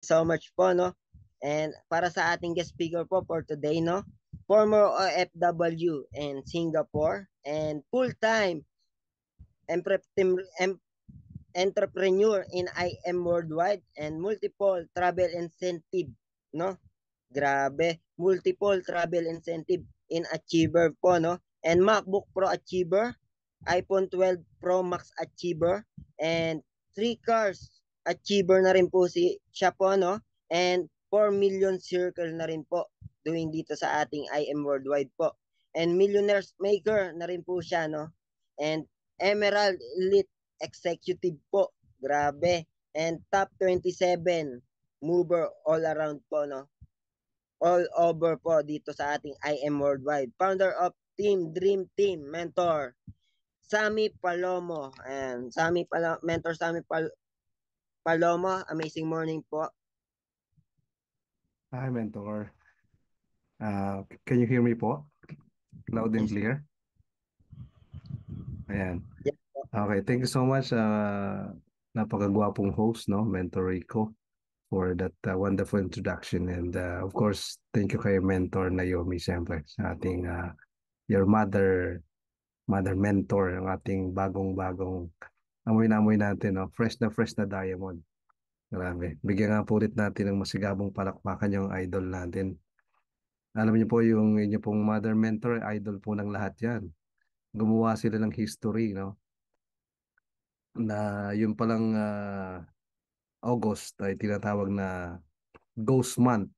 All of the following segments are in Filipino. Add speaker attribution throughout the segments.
Speaker 1: so much po, no? And para sa ating guest speaker po for today, no? Former OFW in Singapore and full-time em- entrepreneur in IM Worldwide and multiple travel incentive, no? Grabe, multiple travel incentive in Achiever po, no? And MacBook Pro Achiever, iPhone 12 Pro Max Achiever, and 3 cars Achiever na rin po siya po, no? And 4 million circle na rin po doing dito sa ating IM Worldwide po. And Millionaires Maker na rin po siya, no? And Emerald Elite Executive po. Grabe. And top 27 mover all around po, no? All over po dito sa ating IM Worldwide. Founder of Team Dream Team Mentor Sammy Palomo. And Mentor Palomo, amazing morning po.
Speaker 2: Hi, Mentor. Can you hear me po? Loud and
Speaker 1: Yes,
Speaker 2: clear? Ayan.
Speaker 1: yes po.
Speaker 2: Okay, thank you so much, napakagwapong host, no? Mentor Rico, for that wonderful introduction. And of course, thank you kay Mentor Naomi, siyempre, sa ating, your mother mentor, ang ating bagong-bagong amoy na amoy natin, no? Fresh na diamond. Grabe. Bigyan nga po ulit natin ng masigabong palakpakan yung idol natin. Alam niyo po yung inyo pong mother mentor, idol po ng lahat yan. Gumawa sila ng history, no? Na yun palang August ay tinatawag na Ghost Month.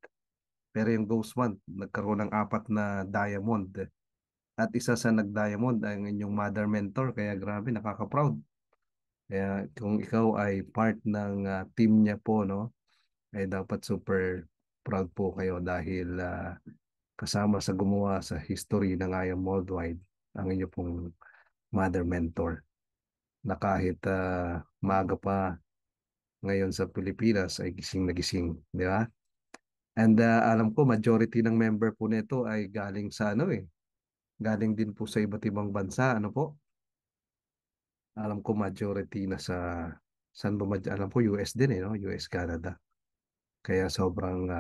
Speaker 2: Pero yung Ghost Month, nagkaroon ng apat na diamond. At isa sa nag-diamond ay ang inyong mother mentor. Kaya grabe, nakaka-proud. Kaya kung ikaw ay part ng team niya po, no? Ay dapat super proud po kayo dahil kasama sa gumawa sa history ng IAM Worldwide ang inyo pong mother mentor na kahit maaga pa ngayon sa Pilipinas ay gising na gising, di ba? And alam ko majority ng member po nito ay galing sa ano galing din po sa iba't ibang bansa, ano po? Alam ko majority na sa saan ba alam ko US din no? US, Canada. Kaya sobrang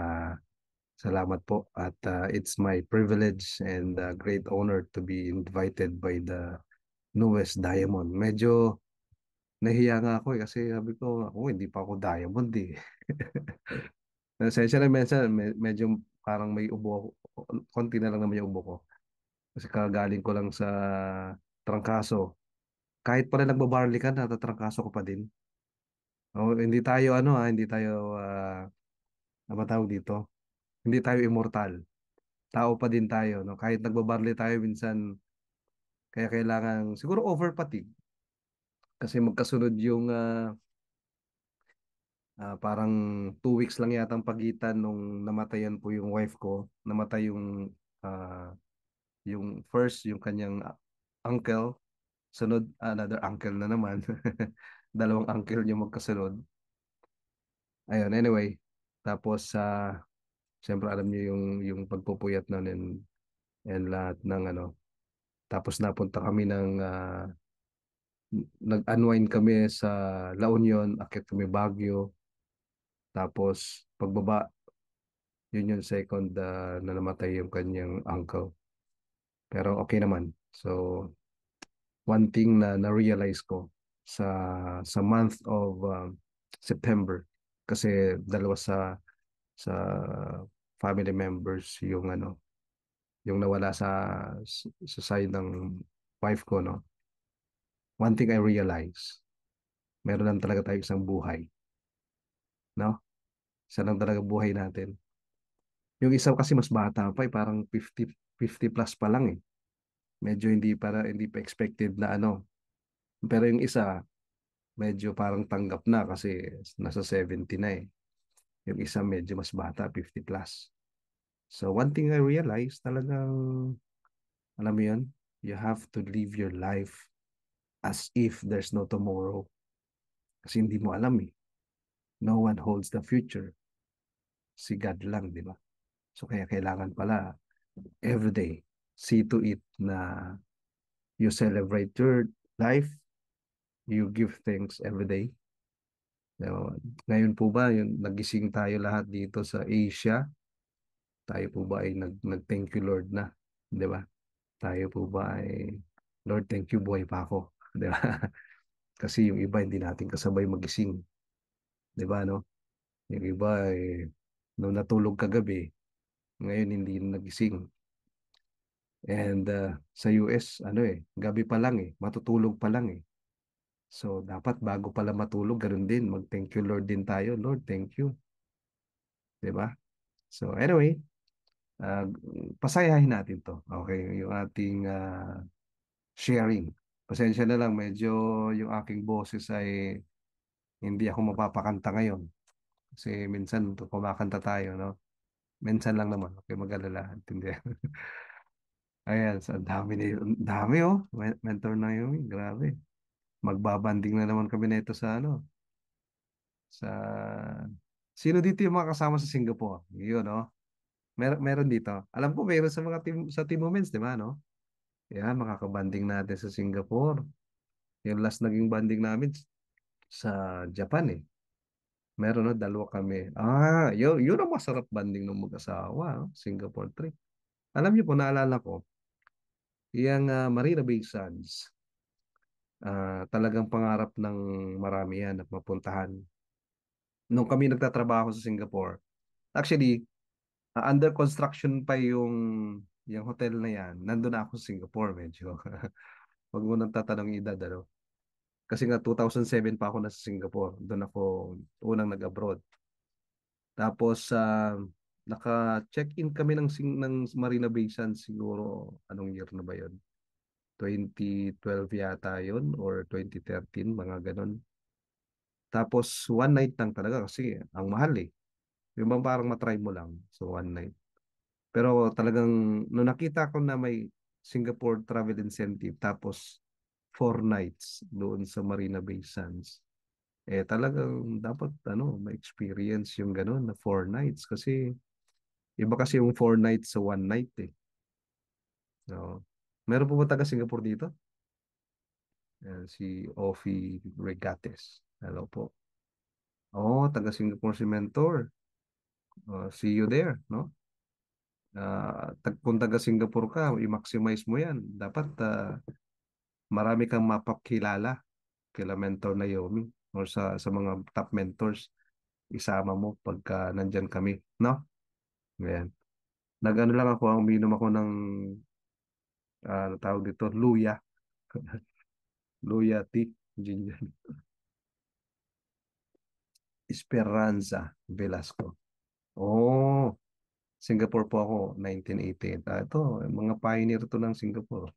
Speaker 2: salamat po at it's my privilege and great honor to be invited by the newest diamond. Medyo nahiya nga ako kasi sabi ko, ako hindi pa ako diamond eh. Nasensya na minsan, medyo parang may ubo ako. Konti na lang naman yung ubo ko. Kasi kagaling ko lang sa trangkaso. Kahit pa rin nagbabarley ka, natatrangkaso ko pa din. Hindi tayo hindi tayo, ano ba tawag dito? Hindi tayo immortal. Tao pa din tayo, no? Kahit nagbabarley tayo minsan, kaya kailangan, siguro over fatigue. Kasi magkasunod yung, parang 2 weeks lang yata ang pagitan nung namatayan po yung wife ko. Namatay yung first, yung kanyang uncle. Sunod, another uncle na naman. Dalawang uncle yung magkasunod. Ayun, anyway. Tapos, siyempre alam niyo yung pagpupuyat na and lahat ng ano. Tapos napunta kami nag-unwind kami sa La Union, akit kami Baguio. Tapos, pagbaba, yun yung second na namatay yung kanyang uncle. Pero okay naman. So, one thing na na-realize ko sa month of September kasi dalawa sa family members yung yung nawala sa side ng wife ko, no. One thing I realize, meron lang talaga tayo isang buhay, no. Isa lang talaga buhay natin. Yung isa kasi mas bata pa, parang 50 plus pa lang eh. Medyo hindi pa expected na ano. Pero yung isa medyo parang tanggap na kasi nasa 70 na eh. Yung isa medyo mas bata, 50 plus. So one thing I realized, talagang, alam mo yun, you have to live your life as if there's no tomorrow. Kasi hindi mo alam eh. No one holds the future. Si God lang, di ba? So kaya kailangan pala everyday, see to it na you celebrate your life, you give thanks every day, Ngayon po ba, yung nagising tayo lahat dito sa Asia, tayo po ba ay nag-thank you Lord na? Di ba? Tayo po ba ay, Lord, thank you, buhay pa ako. Di ba? Kasi yung iba hindi natin kasabay magising. Di ba, no? Yung iba ay, nung natulog kagabi, ngayon hindi na nagising. And sa US, ano gabi pa lang matutulog pa lang eh. So, dapat bago pala matulog, ganun din, mag-thank you Lord din tayo. Lord, thank you. Di ba? So, anyway, uh, pasayahin natin to. Okay, yung ating sharing. Pasensya na lang, medyo yung aking boses ay hindi ako mapapakanta ngayon. Kasi minsan kumakanta tayo, no? Minsan lang naman, okay, mag-alala. Hindi. Ayan, so ang dami na yun. Ang dami Mentor na yun, grabe. Magbabanding na naman kami nito sa ano, sa... Sino dito yung mga kasama sa Singapore? Yun, no? Meron dito. Alam ko meron sa mga team, sa Team Moments, di ba, no? Yan, makakabanding natin sa Singapore. Yung last naging banding namin sa Japan eh. Meron na dalawa kami. Yun ang masarap banding ng mag-asawa, no? Singapore trip. Alam niyo po, naalala ko, yung Marina Bay Sands, talagang pangarap ng marami yan at mapuntahan. Nung kami nagtatrabaho sa Singapore, actually, under construction pa yung hotel na yan. Nandun na ako sa Singapore, medyo. Wag mo nang tatanong yung edad, ano? Kasi nga 2007 pa ako nasa Singapore. Doon ako unang nag-abroad. Tapos naka-check-in kami ng Marina Bay Sands siguro anong year na ba 'yon? 2012 yata 'yon or 2013, mga ganon. Tapos one night lang talaga kasi ang mahal eh. Yung bang parang matry mo lang. So one night. Pero talagang nung nakita ko na may Singapore travel incentive tapos 4 nights doon sa Marina Bay Sands. Talagang dapat ma-experience yung gano'n na 4 nights kasi iba kasi yung 4 nights sa one night eh. So, meron po ba taga Singapore dito? Si Ofi Regates. Hello po. Oh, taga Singapore si Mentor. See you there, no? Kung taga Singapore ka, i-maximize mo yan. Dapat marami kang mapakilala kila Mentor Naomi or sa mga top mentors. Isama mo pagka nandyan kami, no? Ayan. Nag-ano lang ako, uminom ako ng tawag dito, luya. Luya tea. Ginger. Esperanza Velasco. Oh, Singapore po ako, 1988. Ito, mga pioneer to ng Singapore.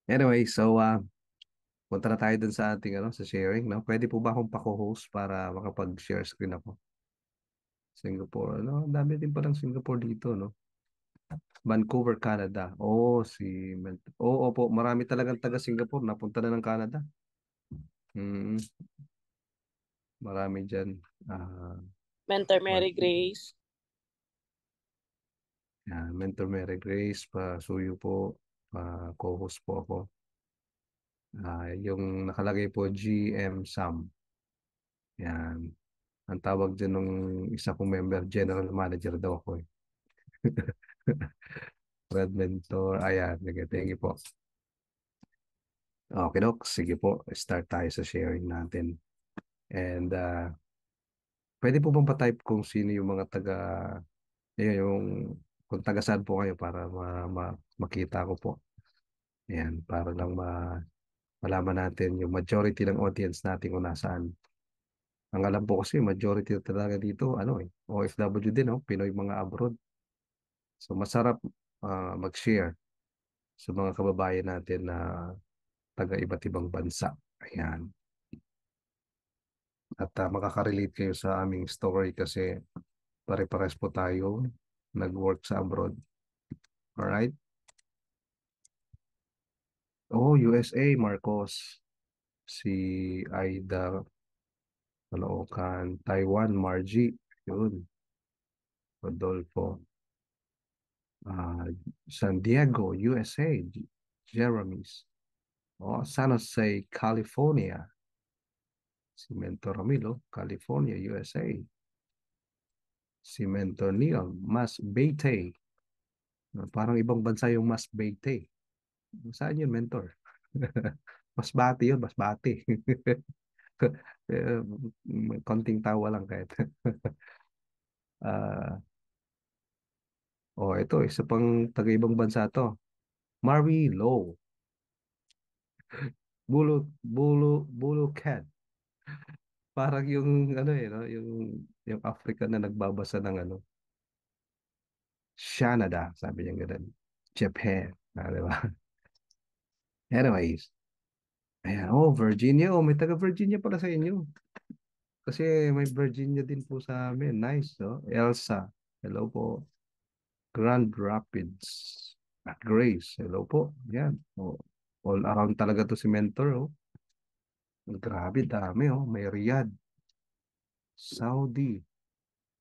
Speaker 2: Anyway, so punta na tayo dun sa ating sa sharing, no? Pwede po ba akong pako-host para makapag-share screen ako? Singapore, ano? Ang dami din palang Singapore dito, no? Vancouver, Canada. Opo, marami talagang taga Singapore napunta na ng Canada. Mm, marami diyan.
Speaker 3: Mentor
Speaker 2: Well,
Speaker 3: Mary Grace.
Speaker 2: Mentor Mary Grace, pa-suyo po, co-host po ako. Yung nakalagay po, GM Sam. Yan. Ang tawag dyan ng isa kong member, General Manager daw ako eh. Red Mentor. Ayan, thank you po. Okay, Dok. Sige po, start tayo sa sharing natin. And pwede po bang pa-type kung sino yung mga yung kung taga saan po kayo para makita ko po. Ayan, para lang malaman natin yung majority ng audience natin kung nasaan. Ang alam po kasi, majority talaga dito, OFW din, Pinoy mga abroad. So, masarap mag-share sa mga kababayan natin na taga iba't ibang bansa. Ayan. At makaka-relate kayo sa aming story kasi pare-pares po tayo nag-work sa abroad. Alright? Oh, USA, Marcos. Si Aida, Caloocan, Taiwan, Margie. Yun. Rodolfo. San Diego, USA. Jeremy's. Oh, San Jose, California. Si Mentor Ramilo, California, USA. Si Mentor Neil, Masbate. Parang ibang bansa yung Masbate. Saan yun, Mentor? Masbate yun, Masbate. Konting tawa lang kahit. Ah, ito, isa pang taga-ibang bansa to. Marilo. Bulu Cat. Parang yung ano no, yung African na nagbabasa ng ano, Canada, sabi niya ganun. Japan, di ba? Anyways, ayan, Virginia, may taga Virginia pala sa inyo. Kasi may Virginia din po sa amin. Nice, no? Elsa, hello po. Grand Rapids. At Grace, hello po. Yan. All around talaga to si Mentor, oh. Grabe, dami, oh. May Riyadh, Saudi,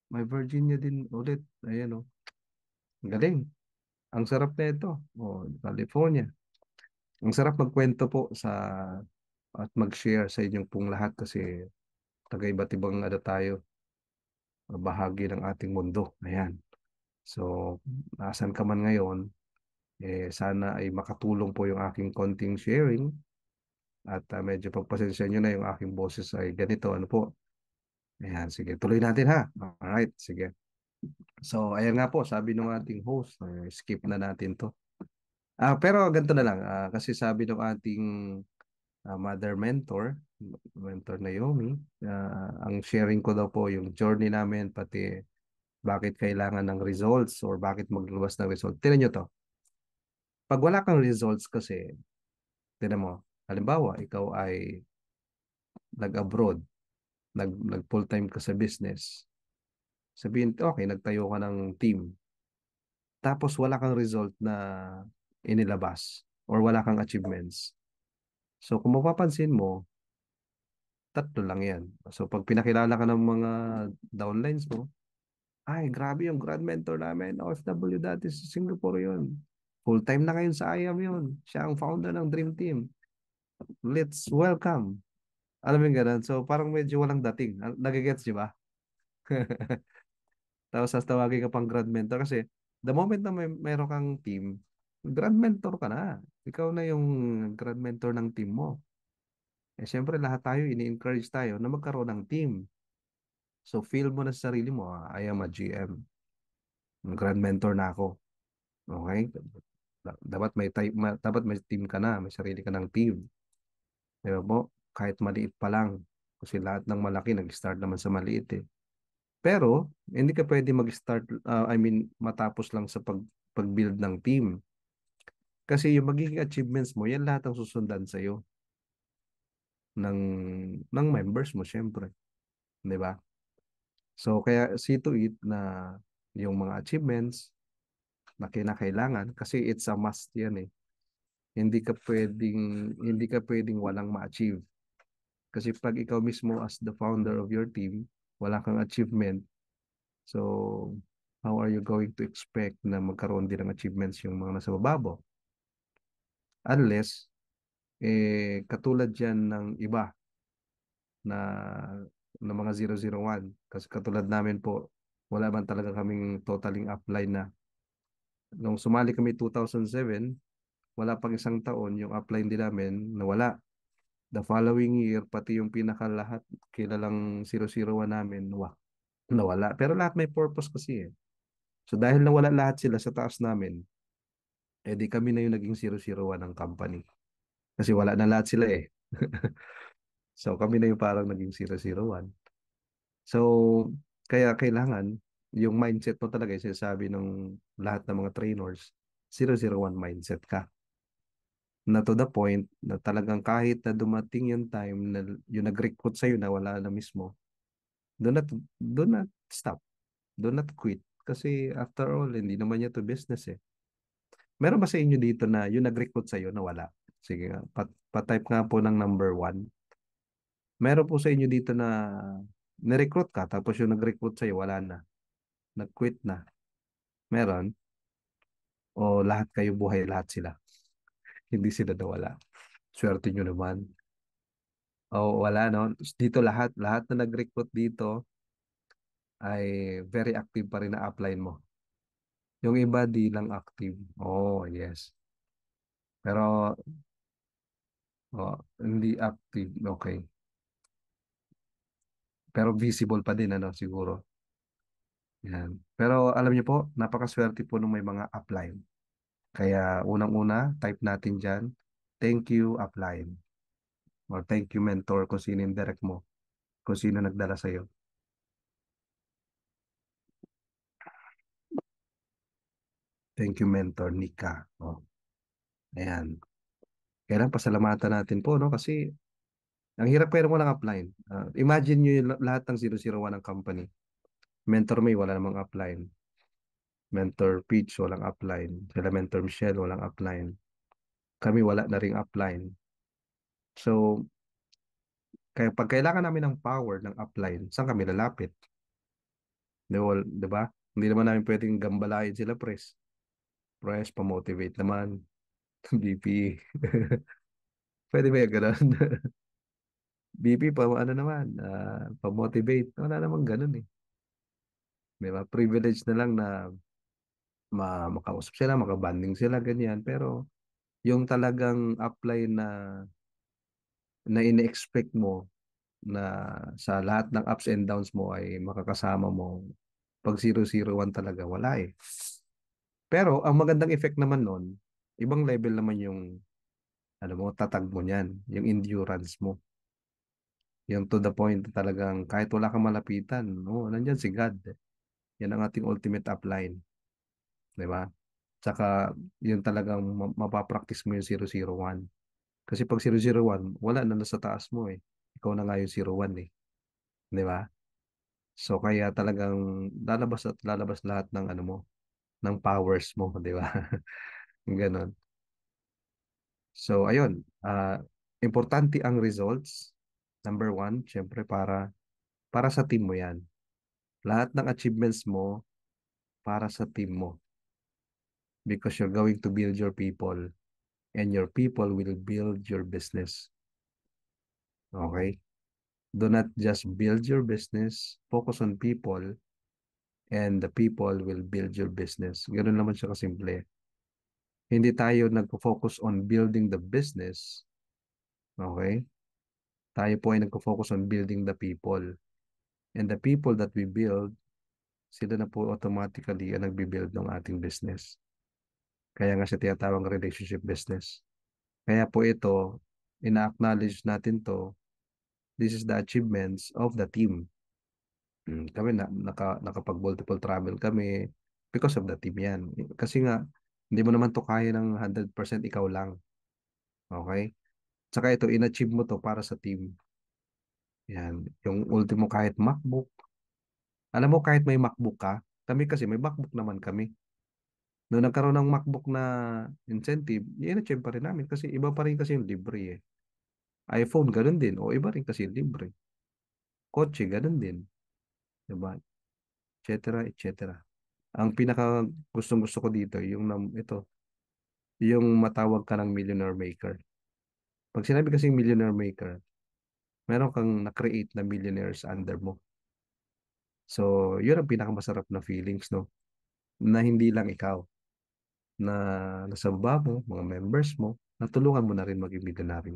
Speaker 2: may Virginia din ulit. Ayan, oh. Galing. Ang sarap na ito. California. Ang sarap magkwento po at mag-share sa inyong pong lahat kasi taga-iba't ibang ano tayo, bahagi ng ating mundo. Ayan. So, nasan ka man ngayon, sana ay makatulong po yung aking konting sharing at medyo pagpasensya nyo na yung aking boses ay ganito. Ano po? Ayan, sige. Tuloy natin ha. Alright, sige. So, ayan nga po, sabi ng ating host, skip na natin to. Pero ganito na lang, kasi sabi ng ating mother mentor Naomi, ang sharing ko daw po yung journey namin, pati bakit kailangan ng results or bakit maglabas ng result. Tingnan nyo to. Pag wala kang results kasi, tingnan mo, halimbawa, ikaw ay nag-abroad, nag full-time ka sa business. Sabihin, okay, nagtayo ka ng team. Tapos wala kang result na inilabas or wala kang achievements. So kung mapapansin mo, tatlo lang yan. So pag pinakilala ka ng mga downlines mo, ay grabe yung grand mentor namin, OFW dati sa Singapore yun. Full-time na ngayon sa IAM yun. Siya ang founder ng Dream Team. Let's welcome. Alam mo yung ganun? So parang medyo walang dating. Nagigets, di ba? Tapos tawagin ka pang grand mentor kasi the moment na meron kang team, grand mentor ka na. Ikaw na yung grand mentor ng team mo. Siyempre lahat tayo, ini-encourage tayo na magkaroon ng team. So feel mo na sa sarili mo, I am a GM. Grand mentor na ako. Okay? Dapat may team ka na, may sarili ka ng team. Diba po? Kahit maliit pa lang. Kasi lahat ng malaki nag-start naman sa maliit eh. Pero, hindi ka pwede mag-start, matapos lang sa pag-build ng team. Kasi yung magiging achievements mo, yan lahat ang susundan sa'yo ng members mo, syempre. Di ba? So, kaya see to it na yung mga achievements na kinakailangan, kasi it's a must yan eh. Hindi ka pwedeng walang ma-achieve. Kasi pag ikaw mismo as the founder of your team, wala kang achievement, so how are you going to expect na magkaroon din ng achievements yung mga nasa baba mo? Unless, katulad yan ng iba na mga 001. Kasi katulad namin po, wala man talaga kaming totaling upline na. Nung sumali kami 2007, wala pang isang taon, yung upline din namin nawala. The following year, pati yung pinakalahat kilalang 001 namin, nawala. Pero lahat may purpose kasi eh. So dahil nawala lahat sila sa taas namin, di kami na yung naging 001 ng company. Kasi wala na lahat sila eh. So kami na yung parang naging 001. So kaya kailangan yung mindset mo talaga yung sinasabi ng lahat ng mga trainers, 001 mindset ka. Na to the point na talagang kahit na dumating yung time na yung nag-recruit sa'yo na wala na mismo, do not stop. Do not quit. Kasi after all, hindi naman niya to business eh. Meron ba sa inyo dito na yung nag-recruit sa'yo na wala? Sige nga, pa-type nga po ng number 1. Meron po sa inyo dito na na-recruit ka tapos yung nag-recruit sa'yo wala na. Nag-quit na. Meron? O lahat kayo buhay, lahat sila? Hindi sila nawala. Swerte nyo naman. wala, no? Dito lahat na nag-recruit dito ay very active pa rin na upline mo. Yung iba di lang active. Oh, yes. Pero hindi active. Okay. Pero visible pa din, ano, siguro. Yan. Pero alam niyo po, napakaswerte po nung may mga upline. Kaya unang-una, type natin dyan, thank you upline. Or thank you mentor kung sino yung direct mo. Kung sino nagdala sa'yo. Thank you mentor, Nika. Oh, ayan. Kailan pasalamatan natin po, no? Kasi ang hirap pero mo lang upline. Imagine nyo yung lahat ng 001 ng company. Mentor May, wala namang upline. Mentor Peach, walang upline. Sila Mentor Michelle, walang upline. Kami wala na ring upline. So, kaya pag kailangan namin ng power ng upline, saan kami lalapit? Di ba? Hindi naman namin pwedeng gambalain sila, press. Press, pa-motivate naman. BP. Pwede ba yung ganun? BP, pa ano naman, pa-motivate. Wala namang ganun eh. Di ba? Privilege na lang na makausap sila, makabanding sila, ganyan. Pero yung talagang apply na ine-expect mo na sa lahat ng ups and downs mo ay makakasama mo pag 001 talaga, wala eh. Pero ang magandang effect naman nun, ibang level naman yung ano mo, tatag mo niyan, yung endurance mo. Yung to the point talagang kahit wala kang malapitan, nandyan si God. Yan ang ating ultimate upline. Di ba? Tsaka yun talagang mapapractice mo yung 001. Kasi pag 001, wala na nasa taas mo eh. Ikaw na nga yung 01 eh. Di ba? So kaya talagang lalabas at lalabas lahat ng ano mo, ng powers mo, di ba? Ganon. So ayun, importante ang results. Number one, syempre para sa team mo yan. Lahat ng achievements mo para sa team mo. Because you're going to build your people and your people will build your business. Okay? Do not just build your business, focus on people, and the people will build your business. Ganun naman siya kasimple. Hindi tayo nagpo-focus on building the business, okay? Tayo po ay nagpo-focus on building the people. And the people that we build, sila na po automatically ang nagbi-build ng ating business. Kaya nga siya tinatawag relationship business. Kaya po ito, ina-acknowledge natin to, this is the achievements of the team. Kami nakapag multiple travel kami because of the team yan. Kasi nga, hindi mo naman to kaya ng 100% ikaw lang. Okay? Tsaka ito, in-achieve mo to para sa team. Yan. Yung ultimo kahit MacBook. Alam mo, kahit may MacBook ka, kami kasi may MacBook naman kami. Noong nagkaroon ng MacBook na incentive, in-achieve pa rin namin kasi iba pa rin kasi yung libre eh. iPhone, ganun din. O iba rin kasi yung libre. Kotse, ganun din. Diba? Et cetera. Ang pinaka gustong-gusto ko dito, ito, yung matawag ka ng millionaire maker. Pag sinabi kasing millionaire maker, meron kang na-create na millionaires under mo. So, yun ang pinakamasarap na feelings, no? Na hindi lang ikaw, na nasa baba mo, mga members mo, natulungan mo na rin maging millionaire.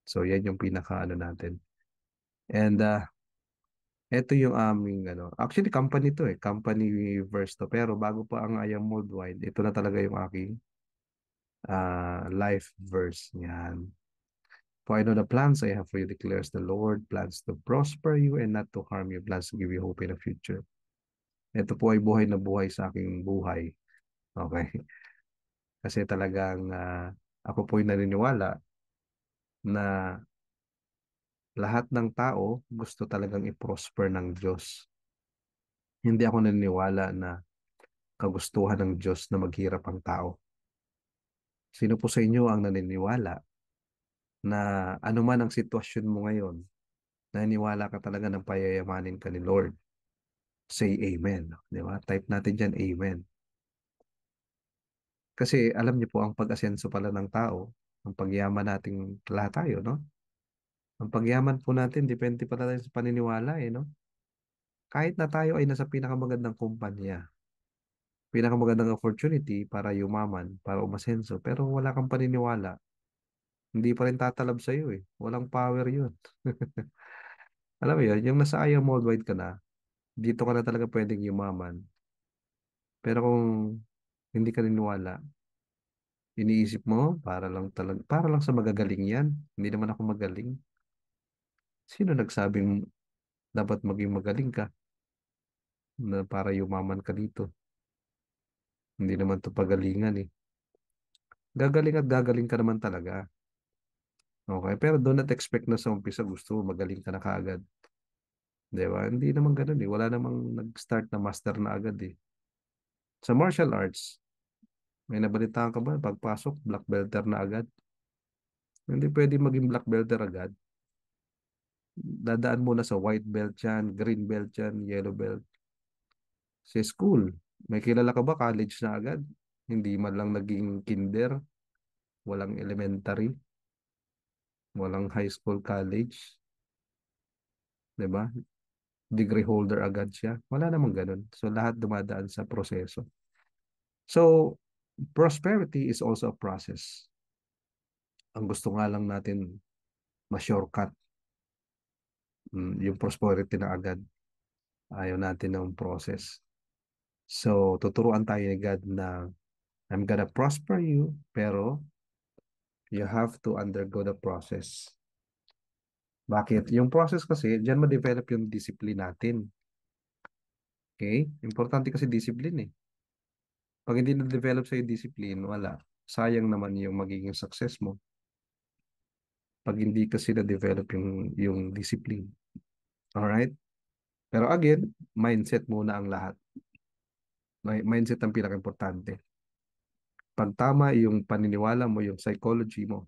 Speaker 2: So, yan yung pinaka ano natin. And, ito yung aming, actually company to eh, company verse to. Pero bago pa ang I Am Worldwide, ito na talaga yung aking life verse. Yan. For I know the plans I have for you, declares the Lord, plans to prosper you and not to harm you, plans to give you hope in the future. Ito po ay buhay na buhay sa aking buhay. Okay? Kasi talagang ako po ay naniniwala na lahat ng tao gusto talagang i-prosper ng Diyos. Hindi ako naniniwala na kagustuhan ng Diyos na maghirap ang tao. Sino po sa inyo ang naniniwala na anuman ang sitwasyon mo ngayon, naniniwala ka talaga ng payayamanin ka ni Lord? Say amen. Di ba? Type natin dyan, amen. Kasi alam niyo po, ang pag-asenso pala ng tao, ang pagyaman nating lahat tayo, no? Ang pagyaman po natin, depende pala tayo sa paniniwala no? Kahit na tayo ay nasa pinakamagandang kumpanya, pinakamagandang opportunity para yumaman, para umasenso, pero wala kang paniniwala, hindi pa rin tatalab sa'yo eh. Walang power yun. Alam mo yun, yung nasa IM worldwide ka na, dito ka na talaga pwedeng yumaman. Pero kung hindi ka niniwala, iniisip mo, para lang sa magagaling yan. Hindi naman ako magaling. Sino nagsabing dapat maging magaling ka na para yumaman ka dito? Hindi naman to pagalingan eh. Gagaling at gagaling ka naman talaga. Okay, pero do not expect na sa umpisa gusto mo magaling ka na kaagad. Di ba? Hindi naman ganun eh. Wala namang nag-start na master na agad eh. Sa martial arts, may nabalitaan ka ba? Pagpasok, black belter na agad. Hindi pwede maging black belter agad. Dadaan muna sa white belt yan, green belt yan, yellow belt. Sa school, may kilala ka ba college na agad? Hindi man lang naging kinder, walang elementary, walang high school, college. Di ba? Degree holder agad siya. Wala namang ganun. So, lahat dumadaan sa proseso. So, prosperity is also a process. Ang gusto nga lang natin, ma-shortcut yung prosperity na agad. Ayaw natin ng process. So, tuturuan tayo ni God na I'm gonna prosper you, pero you have to undergo the process. Bakit? Yung process kasi, dyan ma-develop yung discipline natin. Okay? Importante kasi discipline eh. Pag hindi na-develop sa'yo discipline, wala. Sayang naman yung magiging success mo. Pag hindi kasi na-develop yung discipline. Alright? Pero again, mindset muna ang lahat. Mindset ang pinaka-importante. Pag tama yung paniniwala mo, yung psychology mo,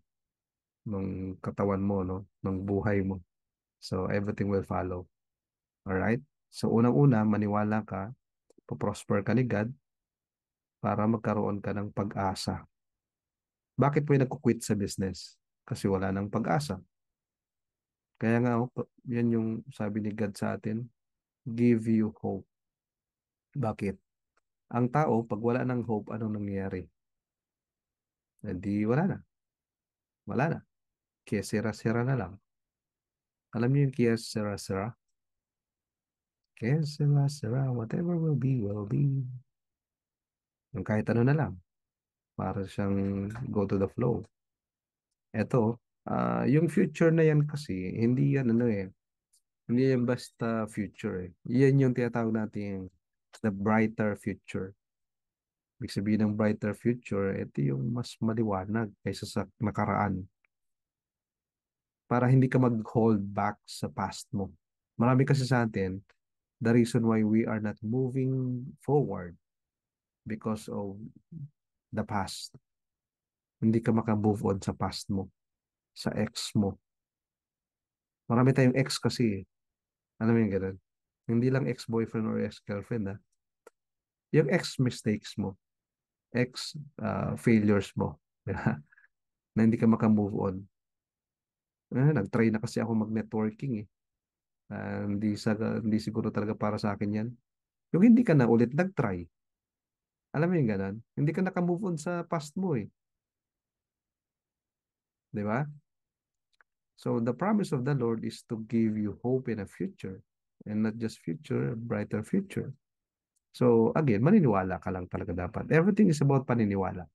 Speaker 2: ng katawan mo, no? Ng buhay mo. So, everything will follow. Alright? So, unang-una, maniwala ka, prosper ka ni God para magkaroon ka ng pag-asa. Bakit po yung nagkukwit sa business? Kasi wala nang pag-asa. Kaya nga, yan yung sabi ni God sa atin, give you hope. Bakit? Ang tao, pag wala ng hope, anong nangyayari? Hindi, wala na. Wala na. Kaya sira-sira na lang. Alam niyo yung kaya sira-sira? Kaya sira-sira, whatever will be, will be. Yung kahit ano na lang. Para siyang go to the flow. Eto, yung future na yan kasi, hindi yan ano eh. Hindi yan basta future eh. Yan yung tinatawag natin the brighter future. Ibig sabihin ng brighter future, ito yung mas maliwanag kaysa sa nakaraan. Para hindi ka mag-hold back sa past mo. Marami kasi sa atin, the reason why we are not moving forward because of the past. Hindi ka maka-move on sa past mo, sa ex mo. Marami tayong ex kasi. Alam mo yung ganun? Hindi lang ex-boyfriend or ex-girlfriend ha. Yung ex-mistakes mo, ex-failures mo. Na hindi ka maka-move on. Nag-try na kasi ako mag-networking eh. Hindi siguro talaga para sa akin yan. Yung hindi ka na ulit nag-try. Alam mo yung ganun? Hindi ka naka-move on sa past mo eh. Di ba? So the promise of the Lord is to give you hope in a future. And not just future, a brighter future. So again, maniniwala ka lang talaga dapat. Everything is about paniniwala.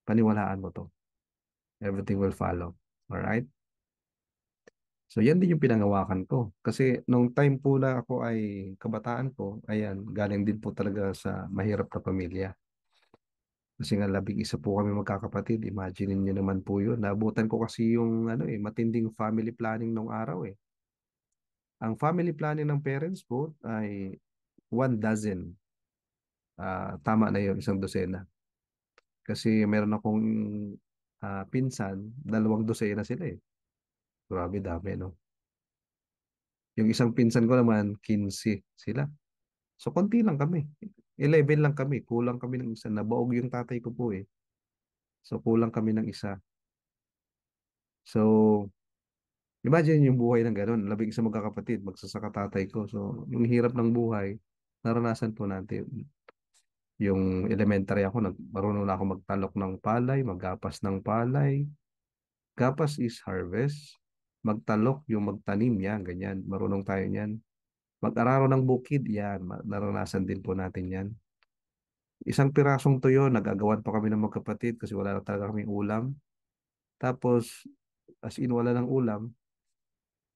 Speaker 2: Paniwalaan mo to. Everything will follow. Alright? So yan din yung pinangawakan ko. Kasi nung time po na ako ay kabataan ko, ayan, galing din po talaga sa mahirap na pamilya. Kasi nga labing-isa po kami magkakapatid. Imagine niyo naman po yun. Naabutan ko kasi yung matinding family planning nung araw eh. Ang family planning ng parents ko ay 1 dozen. Tama na yun, 1 dosena. Kasi meron akong pinsan, 2 dosena sila eh. Grabe dami, no? Yung isang pinsan ko naman, 15 sila. So, konti lang kami. 11 lang kami. Kulang kami ng isa. Nabaog yung tatay ko po eh. So, kulang kami ng isa. So, Imagine yung buhay ng gano'n, labing isa magkakapatid, magsasaka tatay ko. So, yung hirap ng buhay, naranasan po natin. Yung elementary ako, marunong na ako magtalok ng palay, maggapas ng palay. Gapas is harvest. Magtalok, yung magtanim yan, ganyan. Marunong tayo yan. Mag-araro ng bukid, yan. Naranasan din po natin yan. Isang pirasong tuyo, nagagawan pa kami ng magkapatid kasi wala na talaga kaming ulam. Tapos, as in wala ng ulam,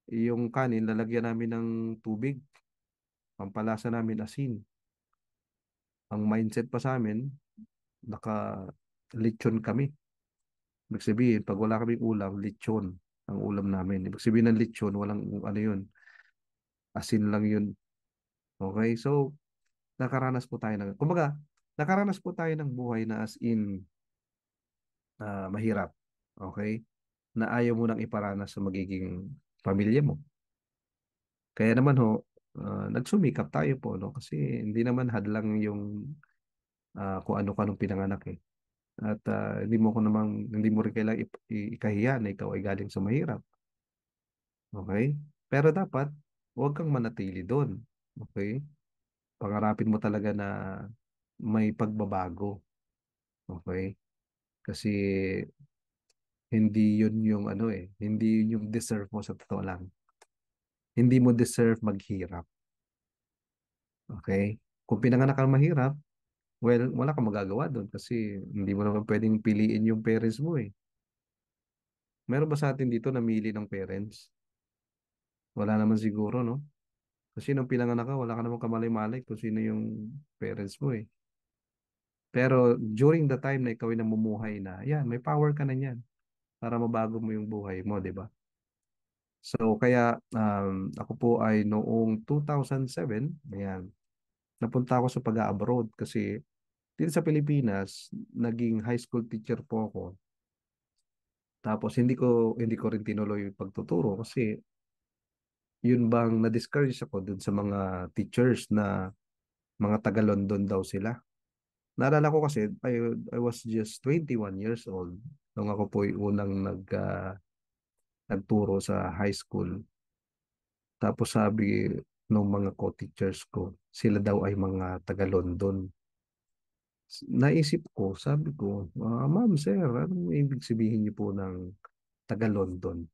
Speaker 2: yung kanin, lalagyan namin ng tubig. Pampalasa namin asin. Ang mindset pa sa amin, naka-lechon kami. Ibig sabihin, pag wala kaming ulam, lechon ang ulam namin. Ibig sabihin ng lechon, walang ano yun, asin lang yun. Okay? So, nakaranas po tayo ng, kumbaga, nakaranas po tayo ng buhay na as in mahirap. Okay? Na ayaw mo nang iparanas sa magiging pamilya mo. Kaya naman ho, nagsumikap tayo po, no? Kasi hindi naman hadlang yung kung ano-kanong pinanganak eh. At hindi mo rin kailangang ikahiya na ikaw ay galing sa mahirap. Okay? Pero dapat, huwag kang manatili doon. Okay? Pangarapin mo talaga na may pagbabago. Okay? Kasi hindi yun yung ano eh, hindi yun yung deserve mo sa totoo lang. Hindi mo deserve maghirap. Okay? Kung pinanganak kang mahirap, well, wala kang magagawa doon kasi hindi mo naman pwedeng piliin yung parents mo eh. Meron ba sa atin dito namili ng parents? Wala naman siguro, no? Kasi nung pinanganak ka, wala ka namang kamalay-malay kung sino yung parents mo eh. Pero during the time na ikaw ay namumuhay na, yan, may power ka na yan para mabago mo yung buhay mo, di ba? So, kaya ako po ay noong 2007, ayan, napunta ako sa pag-abroad kasi dito sa Pilipinas, naging high school teacher po ako. Tapos hindi ko rin tinuloy yung pagtuturo kasi yun bang na-discourage ako dun sa mga teachers na mga taga-London daw sila. Naalala ko kasi I was just 21 years old nung ako po yung unang nagturo sa high school. Tapos sabi nung mga co-teachers ko, sila daw ay mga taga-London. Naisip ko, sabi ko, ma'am, sir, anong ibig sabihin niyo po ng taga-London?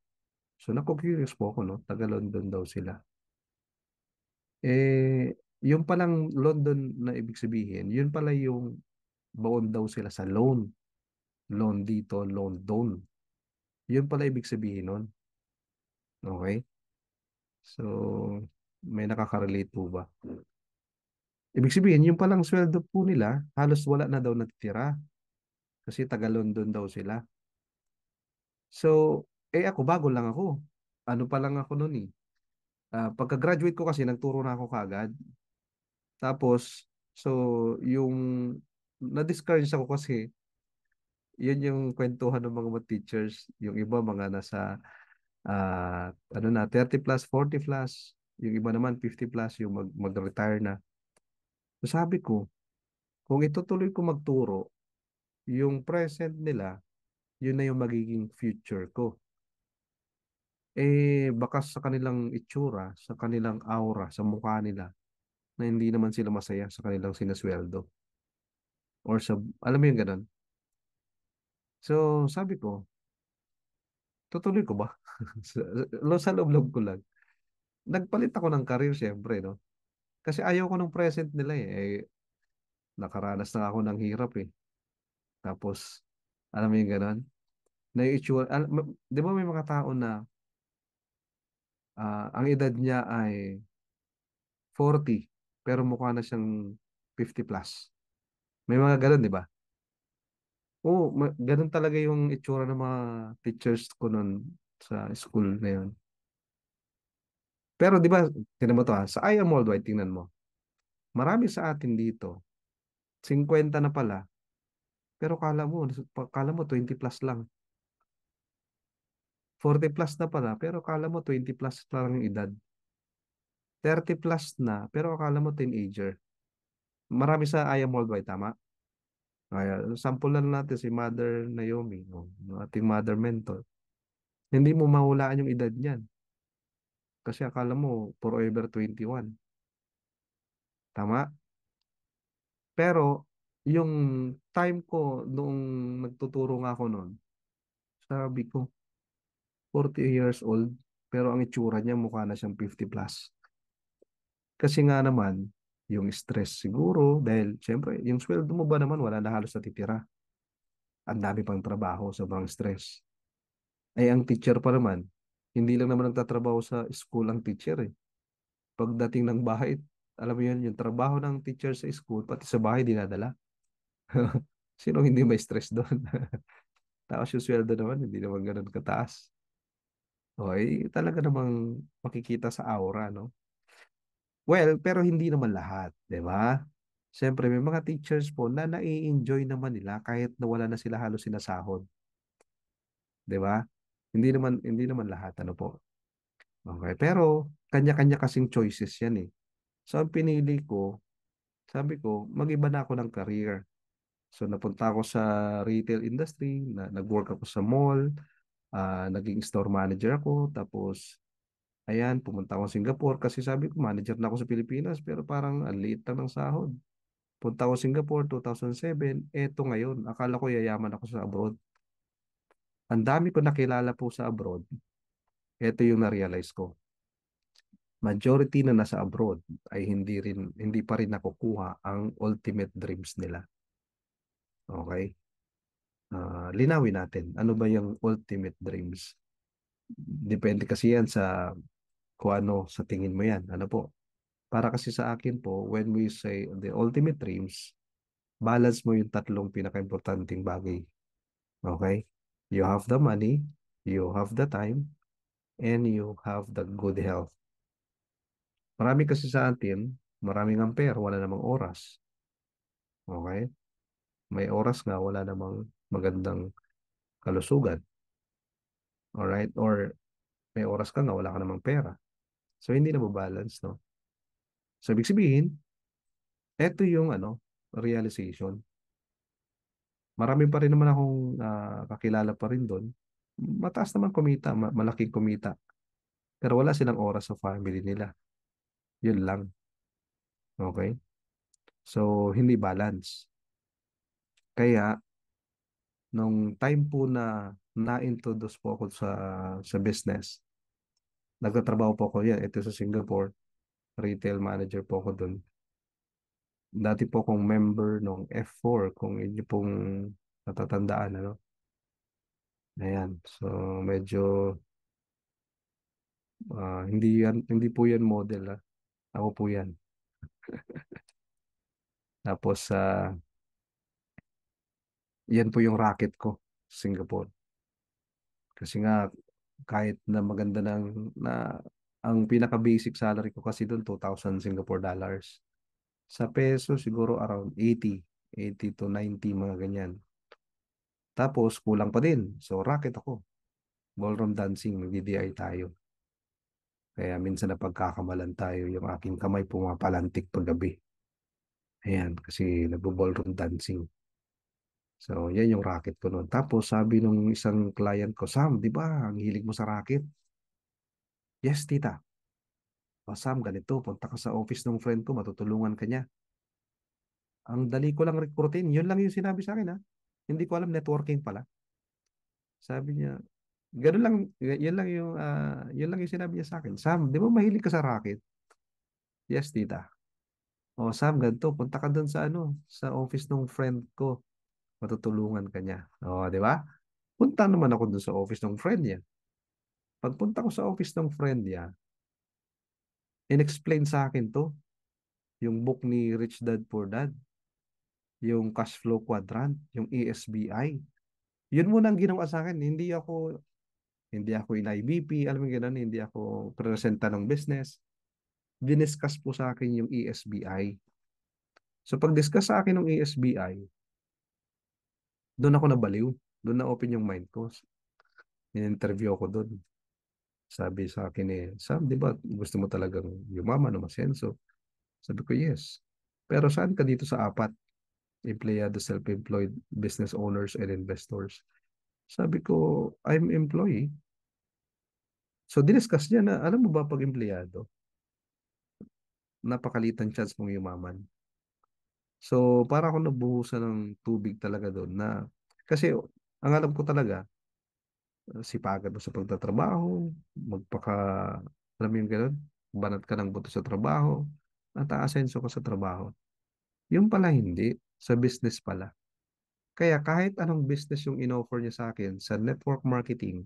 Speaker 2: So naku-curious po ako, no? Taga-London daw sila. Yung palang London na ibig sabihin, yun pala yung baon daw sila sa loan. Loan dito, loan doon. Yun pala ibig sabihin nun. Okay? So, may nakaka-relate po ba? Ibig sabihin, yung palang sweldo po nila, halos wala na daw natitira. Kasi taga-London daw sila. So, ako, bago lang ako. Ano pa lang ako noon eh. Pagka-graduate ko kasi, nagturo na ako kaagad. Tapos, so, yung na-discourage ako kasi, yun yung kwentuhan ng mga teachers. Yung iba, mga nasa, ano na, 30 plus, 40 plus. Yung iba naman, 50 plus, yung mag-retire na. So, sabi ko, kung itutuloy ko magturo, yung present nila, yun na yung magiging future ko. Baka sa kanilang itsura, sa kanilang aura, sa mukha nila, na hindi naman sila masaya sa kanilang sinasweldo. Or sa, alam mo yung ganun? So, sabi ko, tutuloy ko ba? Sa loob-loob ko lang. Nagpalit ako ng career, syempre, no? Kasi ayaw ko ng present nila eh. Nakaranas na ako ng hirap eh. Tapos, alam mo yung ganun? Na yung itsura, di ba may mga tao na ang edad niya ay 40, pero mukha na siyang 50 plus. May mga ganun, di ba? Oo, ganun talaga yung itsura ng mga teachers ko noon sa school na yun. Pero di ba, tingnan mo to ha, sa I Am Worldwide, tingnan mo. Marami sa atin dito, 50 na pala, pero kala mo 20 plus lang. 40 plus na pala, pero kala mo 20 plus lang yung edad. 30 plus na, pero akala mo teenager. Marami sa I Am Worldwide, tama? Kaya, sample lang natin si Mother Naomi, no? Yung ating mother mentor. Hindi mo mahulaan yung edad niyan. Kasi akala mo forever 21. Tama? Pero yung time ko noong nagtuturo nga ako noon, sabi ko 40 years old, pero ang itsura niya mukha na siyang 50 plus. Kasi nga naman, yung stress siguro, dahil siyempre, yung sweldo mo ba naman wala na halos natitira. Ang dami pang trabaho, sobrang stress. Ay, ang teacher pa naman, hindi lang naman nagtatrabaho sa school ang teacher eh. Pagdating ng bahay, alam mo yun, yung trabaho ng teacher sa school, pati sa bahay dinadala. Sino hindi may stress doon? Tapos yung sweldo naman, hindi naman ganun kataas. O, eh, talaga namang makikita sa aura, no? Well, pero hindi naman lahat, di ba? Siyempre, may mga teachers po na nai-enjoy naman nila kahit na wala na sila halos sinasahod. Di ba? Hindi naman lahat, ano po. Okay, pero kanya-kanya kasing choices yan eh. So, ang pinili ko, sabi ko, mag-iba na ako ng career. So, napunta ako sa retail industry, nag-work ako sa mall, naging store manager ako, tapos, ayan, pumunta ako sa Singapore kasi sabi ko, manager na ako sa Pilipinas, pero parang ang liit lang ng sahod. Punta ako Singapore 2007, eto ngayon, akala ko yayaman ako sa abroad. Ang dami ko nakilala po sa abroad, eto yung na-realize ko. Majority na nasa abroad ay hindi pa rin nakukuha ang ultimate dreams nila. Okay? Linawin natin, ano ba yung ultimate dreams? Depende kasi yan sa kung ano sa tingin mo yan. Ano po? Para kasi sa akin po, when we say the ultimate dreams, balance mo yung tatlong pinaka-importanting bagay. Okay? You have the money, you have the time, and you have the good health. Marami kasi sa atin, maraming ampere, wala namang oras. Okay? May oras nga, wala namang magandang kalusugan. Alright? Or may oras ka nga, wala ka namang pera. So, hindi na balance, no? So, ibig sabihin, eto yung realization. Marami pa rin naman akong kakilala pa rin doon. Mataas naman kumita, malaking kumita. Pero wala silang oras sa family nila. Yun lang. Okay? So, hindi balance. Kaya, nung time po na na-introduce po ako sa business, nagtatrabaho po ako yan. Ito sa Singapore. Retail manager po ako doon. Dati po akong member ng F4 kung inyo pong natatandaan. Ano? Ayan. So, medyo hindi po yan model. Ako po yan. Tapos, yan po yung racket ko sa Singapore. Kasi nga, kahit na maganda ang pinaka-basic salary ko kasi doon, 2,000 Singapore dollars. Sa peso, siguro around 80 to 90, mga ganyan. Tapos, kulang pa din. So, racket ako. Ballroom dancing, nag-DDI tayo. Kaya minsan na pagkakamalan tayo, yung aking kamay pumapalantik paggabi. Ayan, kasi nagbo-ballroom dancing. So, yan yung racket ko noon. Tapos, sabi nung isang client ko, Sam, di ba, ang hilig mo sa racket? Yes, tita. O, Sam, ganito, punta ka sa office ng friend ko, matutulungan ka niya. Ang dali ko lang rekrutin. Yun lang yung sinabi sa akin, ha? Hindi ko alam, networking pala. Sabi niya, ganun lang, yun lang yung sinabi niya sa akin. Sam, di ba mahilig ka sa racket? Yes, tita. O, Sam, ganito, punta ka doon sa office ng friend ko. Matutulungan ka niya. O, di ba? Punta naman ako doon sa office ng friend niya. Pagpunta ko sa office ng friend niya, in-explain sa akin to, yung book ni Rich Dad Poor Dad, yung cash flow quadrant, yung ESBI. Yun muna ang ginawa sa akin. Hindi ako in IBP, alam mo gano'n, hindi ako presenta ng business. Diniscuss po sa akin yung ESBI. So pag-discuss sa akin ng ESBI, doon ako nabaliw. Doon na open yung mind ko. In-interview ako doon. Sabi sa akin Sam, di ba gusto mo talagang yumaman o masenso? Sabi ko, yes. Pero saan ka dito sa apat? Empleyado, self-employed, business owners, and investors. Sabi ko, I'm employee. So, diniscuss niya na, alam mo ba, pag empleyado, napakalitan chance mong yumaman. So, para ako nabuhusan ng tubig talaga doon na, kasi ang alam ko talaga, sipagan mo sa pagtatrabaho, alam mo yung gano'n, banat ka ng buto sa trabaho, at aasenso ka sa trabaho. Yung pala hindi, sa business pala. Kaya kahit anong business yung in-offer niya sa akin sa network marketing,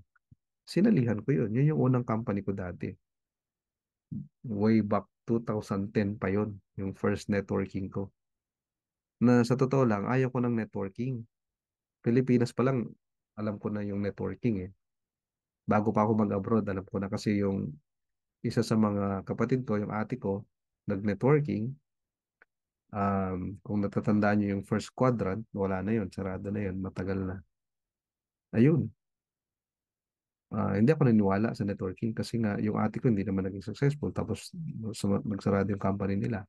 Speaker 2: sinalihan ko yun. Yun yung unang company ko dati. Way back 2010 pa yun, yung first networking ko. Na sa totoo lang, ayaw ko ng networking. Pilipinas pa lang, alam ko na yung networking eh. Bago pa ako mag-abroad, alam ko na kasi yung isa sa mga kapatid ko, yung ate ko, nag-networking. Kung natatandaan niyo yung first quadrant, wala na yun, sarado na yun, matagal na. Ayun, hindi ako naniniwala sa networking kasi nga yung ate ko hindi naman naging successful tapos nagsarado yung company nila.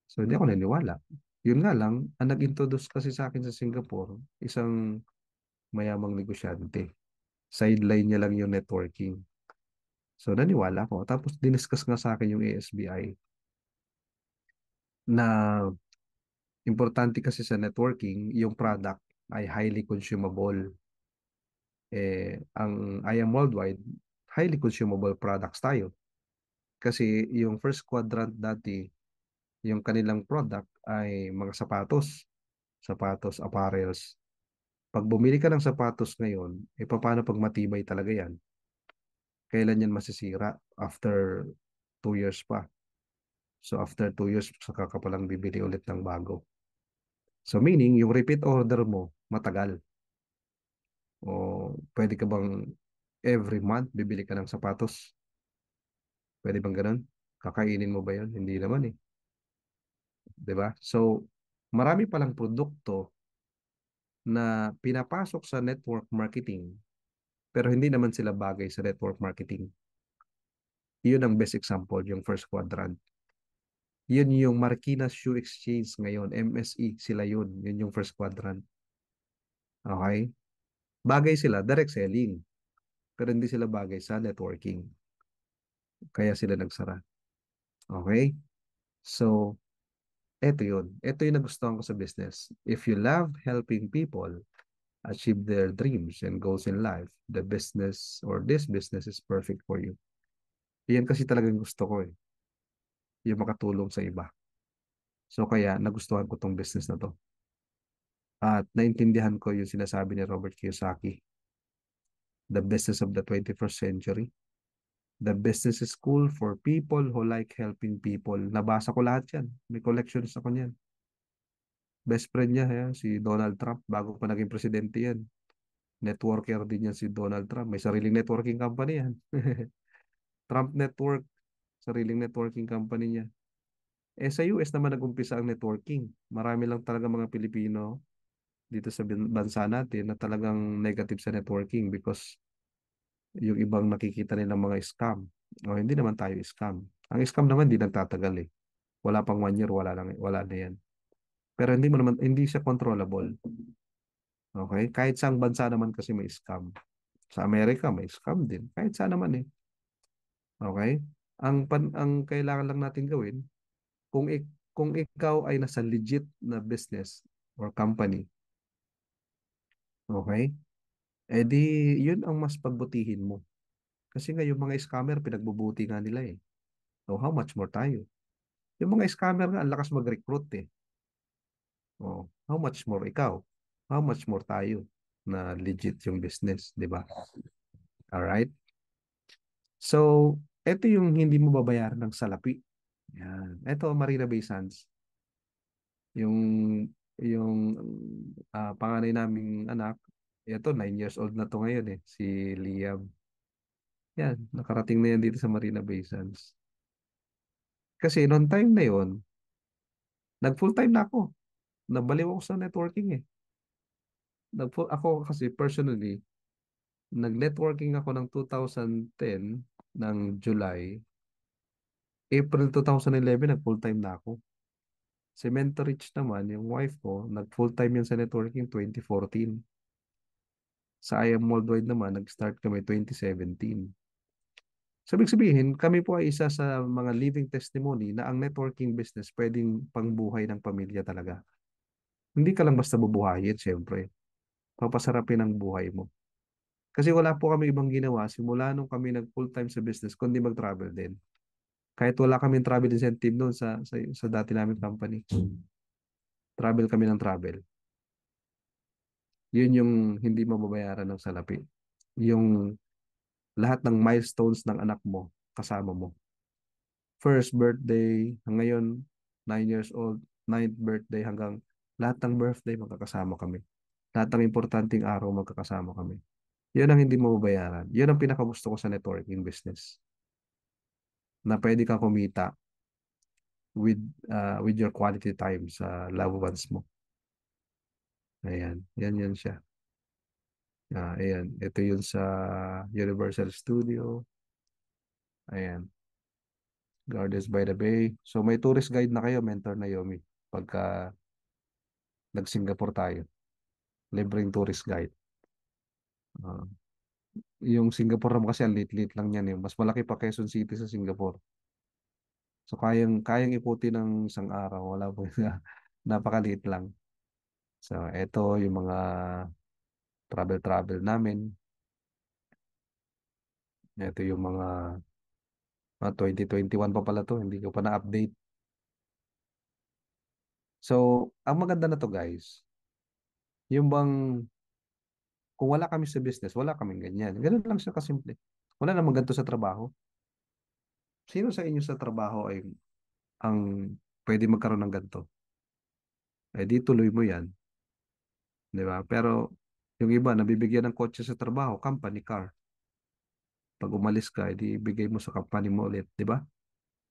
Speaker 2: So hindi ako naniniwala. Yun nga lang, ang nag-introduce kasi sa akin sa Singapore, isang mayamang negosyante. Sideline niya lang yung networking. So naniwala ako. Tapos diniscuss nga sa akin yung ASBI na importante kasi sa networking, yung product ay highly consumable. Ang I am Worldwide, highly consumable products tayo. Kasi yung first quadrant dati, yung kanilang product ay mga sapatos, apparels. Pag bumili ka ng sapatos ngayon, paano pag matibay talaga yan? Kailan yan masisira? After 2 years pa. So after 2 years, saka ka palang bibili ulit ng bago. So meaning, yung repeat order mo, matagal. O pwede ka bang every month bibili ka ng sapatos? Pwede bang ganun? Kakainin mo ba yun? Hindi naman eh. 'Di ba? So, marami palang produkto na pinapasok sa network marketing pero hindi naman sila bagay sa network marketing. Yun ang best example, yung first quadrant. Yun yung Marikina Shoe Exchange ngayon, MSE, sila yun. Yun yung first quadrant. Okay? Bagay sila, direct selling. Pero hindi sila bagay sa networking. Kaya sila nagsara. Okay? So, eto yun. Eto yung nagustuhan ko sa business. If you love helping people achieve their dreams and goals in life, the business or this business is perfect for you. Yan kasi talagang gusto ko eh. Yung makatulong sa iba. So kaya nagustuhan ko tong business na to. At naintindihan ko yung sinasabi ni Robert Kiyosaki. The business of the 21st century. The business is school for people who like helping people. Nabasa ko lahat yan. May collections ako niyan. Best friend niya, si Donald Trump, bago pa naging presidente yan. Networker din yan si Donald Trump. May sariling networking company yan. Trump Network, sariling networking company niya. Sa US naman nag-umpisa ang networking. Marami lang talaga mga Pilipino dito sa bansa natin na talagang negative sa networking because yung ibang nakikita nilang mga scam. O hindi naman tayo scam. Ang scam naman hindi nagtatagal eh. Wala pang 1 year, wala na yan. Pero hindi siya controllable. Okay? Kahit saang bansa naman kasi may scam. Sa Amerika may scam din. Kahit saan naman eh. Okay? Ang kailangan lang natin gawin, kung ikaw ay nasa legit na business or company, okay? Di yun ang mas pagbutihin mo. Kasi nga yung mga scammer, pinagbubuti nga nila eh. So how much more tayo? Yung mga scammer nga, ang lakas mag-recruit eh. How much more ikaw? How much more tayo na legit yung business, di ba? Alright? So, ito yung hindi mo babayaran ng salapi. Yan. Ito, Marina Bay Sands. Yung panganay naming anak, ito 9 years old na to ngayon si Liam. Yan, nakarating na yan dito sa Marina Bay Sands. Kasi noong time na yon, nag full time na ako. Nabaliw ako sa networking eh. Ako kasi personally, nag-networking ako ng 2010 ng July. April 2011, nag full time na ako. Si Mentor Rich naman, yung wife ko, nag full time yan sa networking 2014. Sa I Am Worldwide naman, nag-start kami 2017. So, ibig sabihin, kami po ay isa sa mga living testimony na ang networking business pwedeng pangbuhay ng pamilya talaga. Hindi ka lang basta bubuhayin, syempre. Papasarapin ang buhay mo. Kasi wala po kami ibang ginawa simula nung kami nag full-time sa business, kundi mag-travel din. Kahit wala kaming travel incentive noon sa dati namin company. Travel kami ng travel. Yun yung hindi mababayaran ng salapi. Yung lahat ng milestones ng anak mo, kasama mo. First birthday, ngayon, 9 years old, ninth birthday hanggang lahat ng birthday magkakasama kami. Lahat ng importanteng araw magkakasama kami. Yun ang hindi mababayaran. Yun ang pinakagusto ko sa networking business. Na pwede kang kumita with your quality time sa loved ones mo. Ayan. Yan siya. Ayan. Ito yun sa Universal Studio. Ayan. Gardens by the Bay. So may tourist guide na kayo, Mentor Naomi. Pagka nag-Singapore tayo. Libreng tourist guide. Ah, yung Singapore naman kasi ang lit-lit lang yan eh. Mas malaki pa Quezon City sa Singapore. So kayang ikuti ng isang araw. Wala po. Napakaliit lang. So ito yung mga travel namin. Ito yung mga 2021 pa pala to. Hindi ko pa na-update. So, ang maganda na to guys, yung bang kung wala kami sa business, wala kaming ganyan. Ganun lang siya kasimple. Wala namang ganito sa trabaho. Sino sa inyo sa trabaho ay ang pwede magkaroon ng ganito? Eh di tuloy mo yan, di ba? Pero yung iba, nabibigyan ng kotse sa trabaho, company car. Pag umalis ka, edi ibigay mo sa company mo ulit, di ba?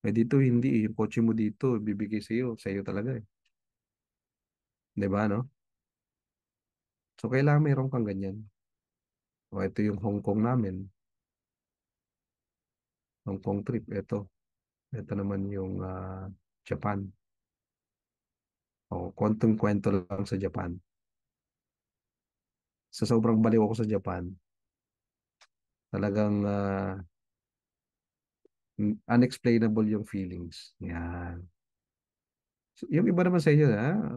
Speaker 2: Eh dito hindi, yung kotse mo dito, bibigay sa iyo talaga eh. Di ba, no? So kailangan mayroon kang ganyan. O ito yung Hong Kong namin, Hong Kong trip, ito. Ito naman yung Japan. O, kwentong kwento lang sa Japan. Sa sobrang baliw ako sa Japan, talagang unexplainable yung feelings. Yan. So, yung iba naman sa inyo,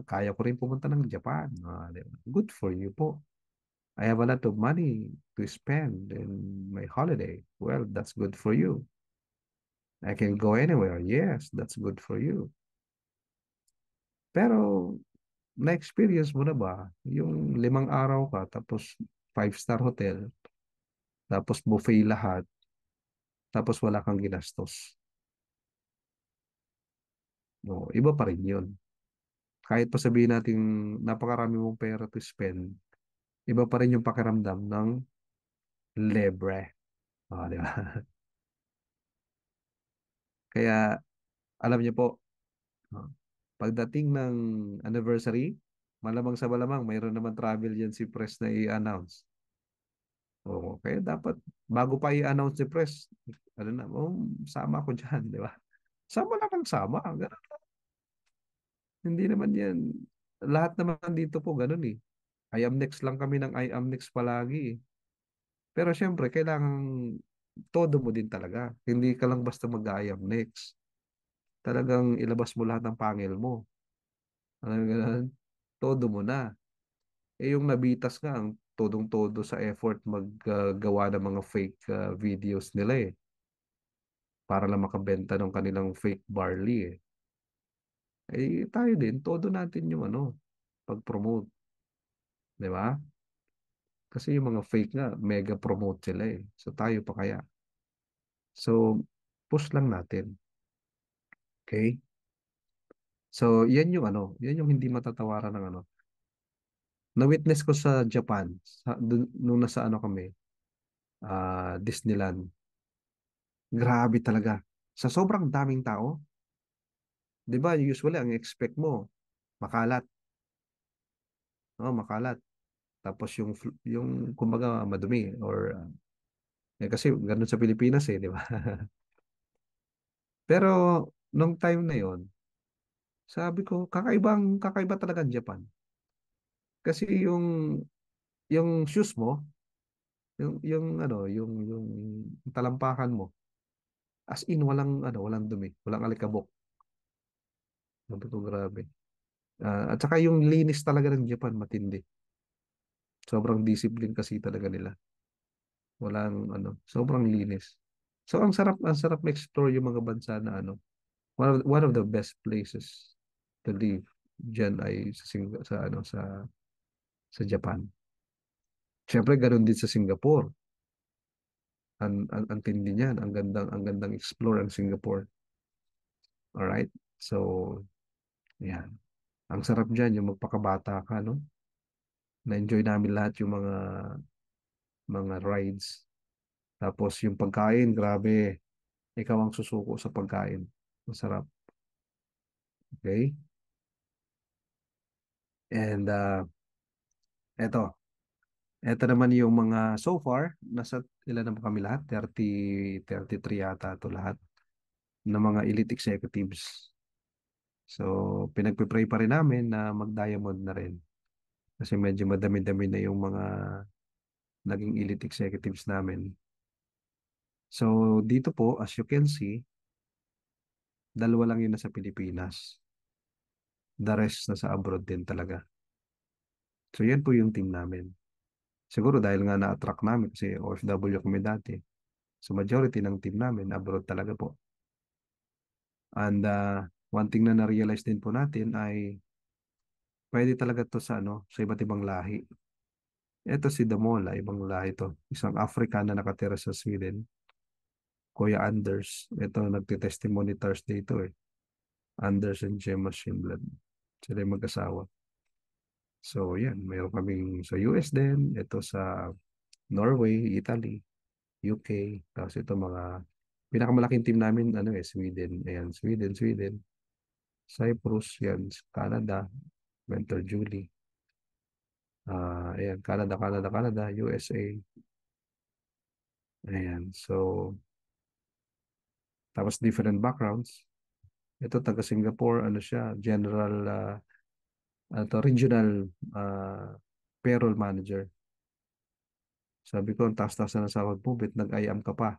Speaker 2: kaya ko rin pumunta ng Japan. Di ba? Good for you po. I have a lot of money to spend in my holiday. Well, that's good for you. I can go anywhere. Yes, that's good for you. Pero, na-experience mo na ba yung 5 araw ka, tapos 5-star hotel, tapos buffet lahat, tapos wala kang ginastos? No, iba pa rin yun. Kahit pa sabihin natin napakarami mong pera to spend, iba pa rin yung pakiramdam ng libre. Di ba? Kaya, alam niyo po, ah, pagdating ng anniversary, malamang sa malamang, mayroon naman travel yan si press na i-announce. Oo, kaya dapat, bago pa i-announce si press, ano na, sama ko dyan, di ba? Sama lang ang sama. Ganun. Hindi naman yan. Lahat naman dito po, ganun eh. I am next lang kami ng I am next palagi eh. Pero syempre, kailangan todo mo din talaga. Hindi ka lang basta mag-I am next. Talagang ilabas mo lahat ng pangil mo. Alam mo ganun? Todo mo na. Eh yung nabitas nga, ang todong-todo sa effort maggawa ng mga fake videos nila eh. Para lang makabenta ng kanilang fake barley eh. Eh tayo din, todo natin yung pag-promote. Di ba? Kasi yung mga fake nga, mega promote sila eh. So tayo pa kaya. So, push lang natin. Okay? So, yan yung hindi matatawaran ng Na-witness ko sa Japan, nung nasa kami, Disneyland. Grabe talaga. Sa sobrang daming tao, 'di ba? Usually ang expect mo, makalat, no, makalat. Tapos yung kumbaga madumi or kasi ganun sa Pilipinas eh, 'di ba? Pero nung time na 'yon, sabi ko, kakaiba talaga ang Japan. Kasi yung shoes mo, yung talampakan mo. As in, walang dumi, walang alikabok. Sabi ko, grabe. At saka yung linis talaga ng Japan, matindi. Sobrang discipline kasi talaga nila. Sobrang linis. So, ang sarap ma-explore yung mga bansa na one of the best places to live diyan ay sa Japan. Siyempre, ganun din sa Singapore. Ang tindi niyan, ang gandang explore ang Singapore. Alright? So, yan. Ang sarap diyan yung magpakabata ka, no? Na-enjoy namin lahat yung mga rides. Tapos yung pagkain, grabe. Ikaw ang susuko sa pagkain. Masarap. Okay? And eto. Eto naman yung mga so far, nasa ilan naman kami lahat? 33 yata to lahat ng mga elite executives. So, pinagpe-pray pa rin namin na mag-diamond na rin. Kasi medyo madami-dami na yung mga naging elite executives namin. So, dito po, as you can see, dalawa lang yun nasa Pilipinas. The rest nasa abroad din talaga. So, yan po yung team namin. Siguro dahil nga na-attract namin kasi OFW kami dati. So, majority ng team namin abroad talaga po. And one thing na na-realize din po natin ay pwede talaga to sa iba't ibang lahi. Ito si Damola, ibang lahi to. Isang African na nakatira sa Sweden. Kuya Anders. Ito, nagtitestimony Thursday ito eh. Anders and Gemma Schindler. Sila yung mag-asawa. So, yan. Mayroon kaming sa US din. Ito sa Norway, Italy, UK. Tapos ito mga pinakamalaking team namin, Sweden. Ayan, Sweden. Cyprus, yan, Canada, Mentor Julie. Ayan, Canada, USA. Ayan, so, tapos different backgrounds. Ito, taga Singapore, siya, regional payroll manager. Sabi ko, ang taas-taas na ng sahod mo, bit nag-IAM ka pa.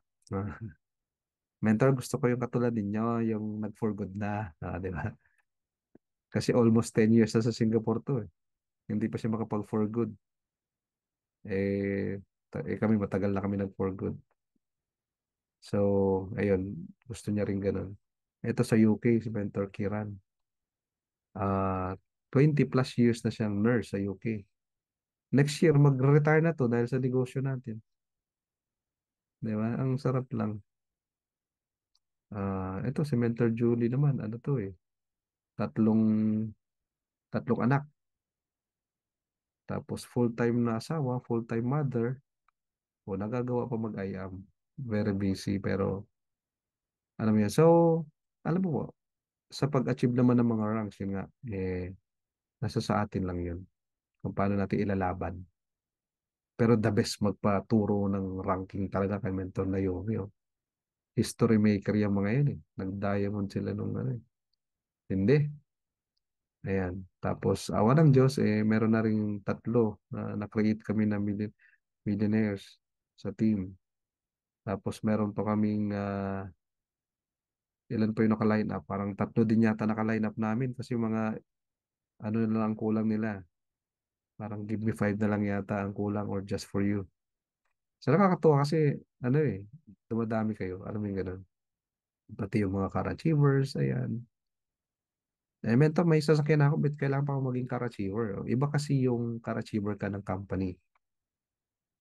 Speaker 2: Mentor, gusto ko yung katulad ninyo, yung nag-for good na, di ba? Kasi almost 10 years na sa Singapore to eh. Hindi pa siya makapag-for good. Kami matagal na kami nag-for good. So, ayun, gusto niya rin ganun. Ito sa UK, si Mentor Kiran. 20 plus years na siyang nurse sa UK. Next year, mag-retire na to dahil sa negosyo natin. Di ba? Ang sarap lang. Ito si Mentor Julie naman, ano to eh. Tatlong, tatlong anak. Tapos full-time na asawa, full-time mother. O nagagawa pa mag-IAM. Very busy pero alam mo yan. So, alam mo po, sa pag-achieve naman ng mga ranks, yun nga, nasa sa atin lang yun. Kung paano natin ilalaban. Pero the best magpaturo ng ranking talaga kay Mentor na yun. History maker yung mga yun eh. Nag-diamond sila nung Hindi. Ayan. Tapos, awa ng Diyos, meron na rin tatlo na na-create kami na millionaires sa team. Tapos, meron pa kaming, ilan pa yung naka-line up? Parang tatlo din yata naka-line up namin kasi mga, ano na lang ang kulang nila. Parang give me 5 na lang yata ang kulang or just for you. So, nakakatuwa kasi, dumadami kayo. Alam mo yung ganun. Pati yung mga car-achievers, ayan. Mentor, may sasakyan ako, but kailangan pa ako maging car-achiever. Iba kasi yung car-achiever ka ng company.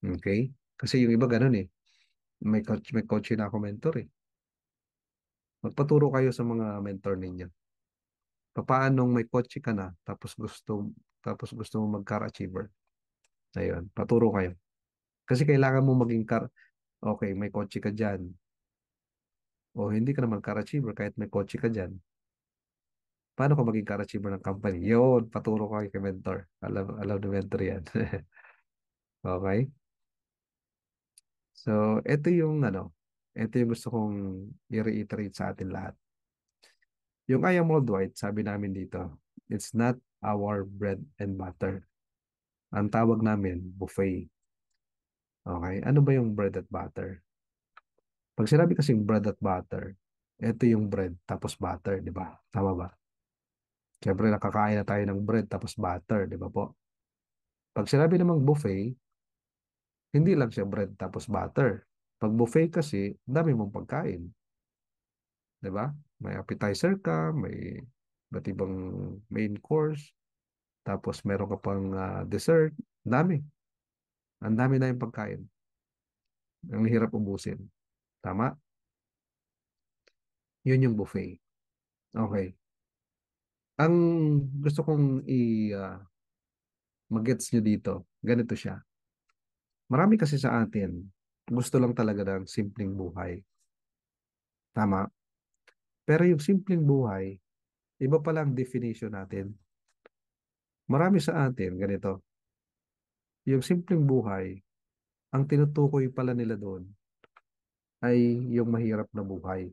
Speaker 2: Okay? Kasi yung iba ganun eh. May coach na ako mentor eh. Magpaturo kayo sa mga mentor ninyo. Paano may kotse ka na tapos gusto mo mag-car-achiever. Ayun, paturo kayo. Kasi kailangan mo maging okay, may kotse ka dyan. O hindi ka naman car-achiever kahit may kotse ka dyan. Paano ka maging car-achiever ng company? Yun, paturo ko kay mentor. Alam ni mentor yan. Okay? So, ito yung gusto kong i-reiterate sa atin lahat. Yung I Am Worldwide, sabi namin dito, it's not our bread and butter. Ang tawag namin, buffet. Okay? Ano ba yung bread and butter? Pag sinabi kasing bread at butter, ito yung bread tapos butter, di ba? Tama ba? Siyempre, nakakain na tayo ng bread tapos butter, di ba po? Pag sinabi namang buffet, hindi lang siya bread tapos butter. Pag buffet kasi, dami mong pagkain. Di ba? May appetizer ka, may iba't ibang main course, tapos meron ka pang dessert. Ang dami. Ang dami na yung pagkain. Ang hirap ubusin. Tama? Yun yung buffet. Okay. Ang gusto kong mag-gets nyo dito, ganito siya. Marami kasi sa atin, gusto lang talaga ng simpleng buhay. Tama? Pero yung simpleng buhay, iba pala ang definition natin. Marami sa atin, ganito, yung simpleng buhay, ang tinutukoy pala nila doon ay yung mahirap na buhay.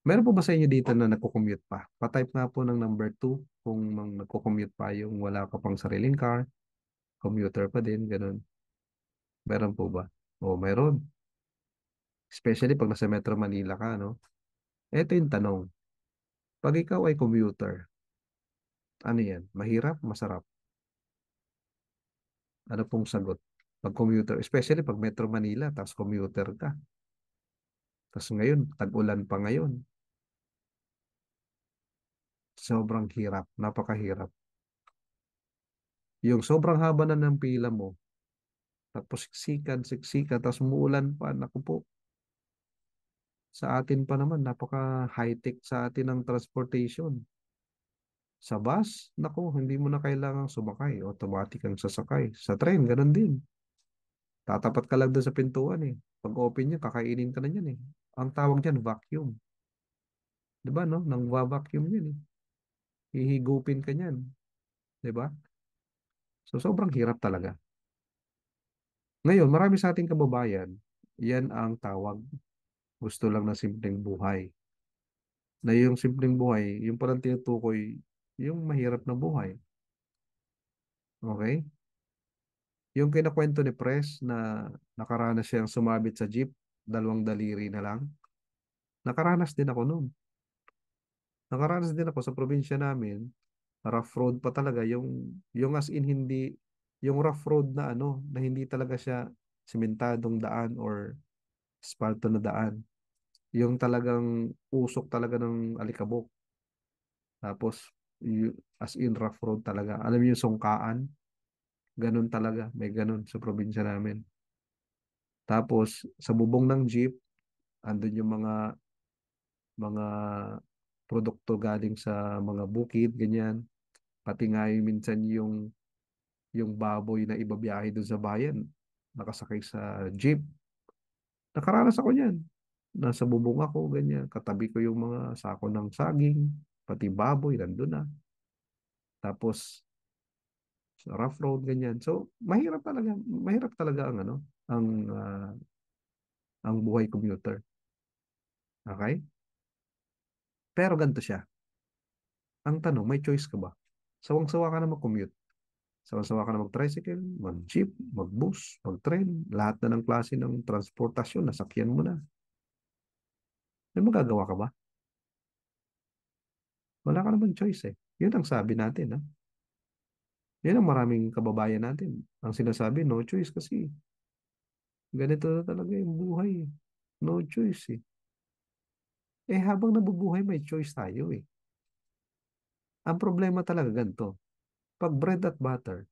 Speaker 2: Meron po ba sa inyo dito na nagko-commute pa? Pa-type nga po ng number 2 kung nagko-commute pa yung wala ka pang sariling car, commuter pa din, ganun. Meron po ba? O meron. Especially pag nasa Metro Manila ka, no? Ito yung tanong. Pag ikaw ay commuter, ano yan? Mahirap? Masarap? Ano pong sagot? Pag commuter, especially pag Metro Manila, tapos commuter ka. Tapos ngayon, tag-ulan pa ngayon. Sobrang hirap, napakahirap. Yung sobrang haba na ng pila mo, tapos siksikan, tapos umuulan pa, naku po. Sa atin pa naman, napaka-high-tech sa atin ang transportation. Sa bus, naku, hindi mo na kailangang sumakay. Automatic ang sasakay. Sa train, ganun din. Tatapat ka lang doon sa pintuan eh. Pag open niya, kakainin ka na niyan eh. Ang tawag niyan, vacuum. Di ba, no? Nang vacuum yan eh. Hihigupin ka niyan. Di ba? So, sobrang hirap talaga. Ngayon, marami sa ating kababayan, yan ang tawag. Gusto lang ng simpleng buhay. Na yung simpleng buhay, yung palang tinutukoy, yung mahirap na buhay. Okay? Yung kinakwento ni Pres na nakaranas siyang sumabit sa jeep, dalawang daliri na lang. Nakaranas din ako noon. Nakaranas din ako sa probinsya namin. Rough road pa talaga. Yung as in hindi, yung rough road na ano, na hindi talaga siya simentadong daan or espalto na daan. Yung talagang usok talaga ng alikabok. Tapos, as in rough road talaga. Alam niyo yung sungkaan? Ganun talaga. May ganun sa probinsya namin. Tapos, sa bubong ng jeep, andun yung mga produkto galing sa mga bukid, ganyan. Pati nga yung minsan yung baboy na ibabiyahe doon sa bayan, nakasakay sa jeep. Nakaranas ako niyan. Nasa bubong ako, ganyan. Katabi ko yung mga sako ng saging, pati baboy, nandun na. Tapos, sa rough road, ganyan. So, mahirap talaga ang ano, ang, ah, ang buhay commuter. Okay? Pero ganito siya. Ang tanong, may choice ka ba? Sawang-sawa ka na mag-commute. Sawang-sawa ka na mag-tricycle, mag-jeep, mag-bus, mag-train. Lahat na ng klase ng transportasyon, nasakyan mo na. May magagawa ka ba? Wala ka naman choice eh. Yun ang sabi natin. Ha? Yan ang maraming kababayan natin. Ang sinasabi, no choice kasi. Ganito na talaga yung buhay. No choice eh. Eh habang nabubuhay, may choice tayo eh. Ang problema talaga ganito. Pag bread at butter,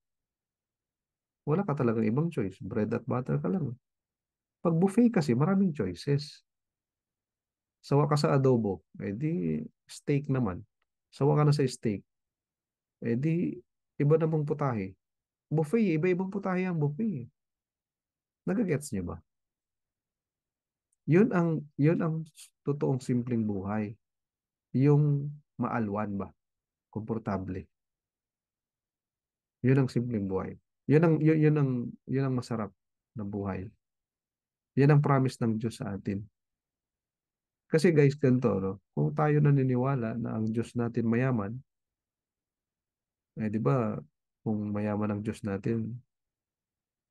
Speaker 2: wala ka talagang ibang choice. Bread at butter ka lang. Pag buffet kasi, maraming choices. Sawa ka sa adobo, eh di steak naman. Sawa ka na sa steak, eh di iba namang putahe. Buffet, iba-ibang putahe ang buffet. Nagagets niyo ba? Yun ang totoong simpleng buhay. Yung maalwan ba? Komportable. Yun ang simpleng buhay. Yun ang masarap na buhay. Yan ang promise ng Diyos sa atin. Kasi guys, ganito, no? Kung tayo naniniwala na ang Diyos natin mayaman, eh di ba, kung mayaman ang Diyos natin,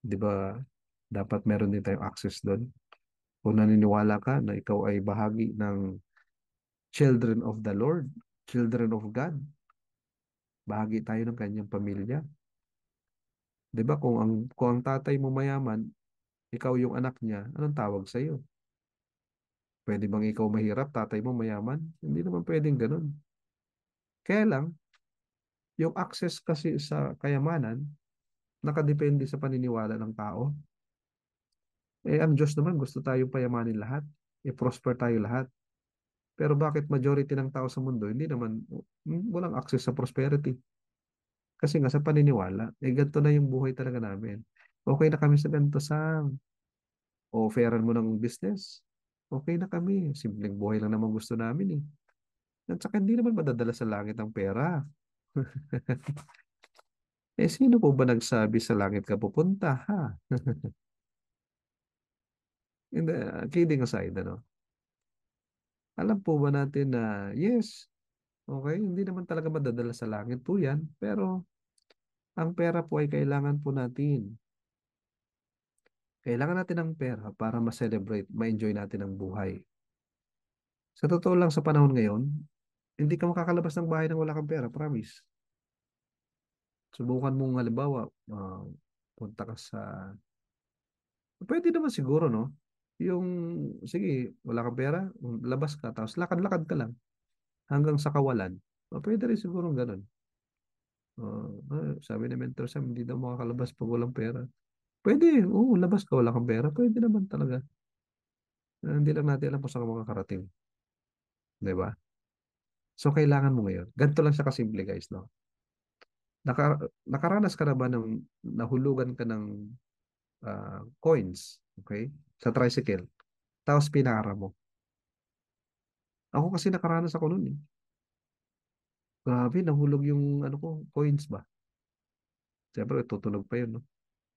Speaker 2: di ba, dapat meron din tayong access doon. Kung naniniwala ka na ikaw ay bahagi ng children of the Lord, children of God, bahagi tayo ng kanyang pamilya. 'Di ba kung ang tatay mo mayaman, ikaw yung anak niya, anong tawag sa iyo? Pwede bang ikaw mahirap, tatay mo mayaman? Hindi naman pwedeng ganun. Kaya lang, yung access kasi sa kayamanan, nakadepende sa paniniwala ng tao. Ang Diyos naman gusto tayong payamanin lahat, i-prosper tayo lahat. Pero bakit majority ng tao sa mundo hindi naman walang access sa prosperity? Kasi nga sa paniniwala, ganito na yung buhay talaga namin. Okay na kami sa ganito, Sam. O-offeran mo ng business. Okay na kami. Simpleng buhay lang naman gusto namin eh. At saka hindi naman madadala sa langit ang pera. Sino po ba nagsabi sa langit ka pupunta, ha? Hindi, kidding aside, ano? Alam po ba natin na, yes, okay, hindi naman talaga madadala sa langit po yan, pero ang pera po ay kailangan po natin. Kailangan natin ng pera para ma-celebrate, ma-enjoy natin ang buhay. Sa totoo lang sa panahon ngayon, hindi ka makakalabas ng bahay nang wala kang pera, promise. Subukan mong halimbawa, punta ka sa... Pwede naman siguro, no? Yung, sige, wala kang pera, labas ka, tapos lakad-lakad ka lang hanggang sa kawalan. Pwede rin siguro ganun. Sabi ni Mentor Sam, hindi daw makakalabas pag walang pera. Pwede, oo, labas ka, wala kang pera. Pwede naman talaga. Hindi lang natin alam kung saan ka makakarating. Di ba? So, kailangan mo ngayon. Ganito lang siya kasimple, guys, no? Nakaranas ka na ba ng nahulugan ka ng coins, okay? Sa tricycle. Tapos pinara mo. Ako kasi nakaranas ako nun eh. Grabe, nahulog yung ano ko, coins ba? Siyempre, tutunog pa yun, no?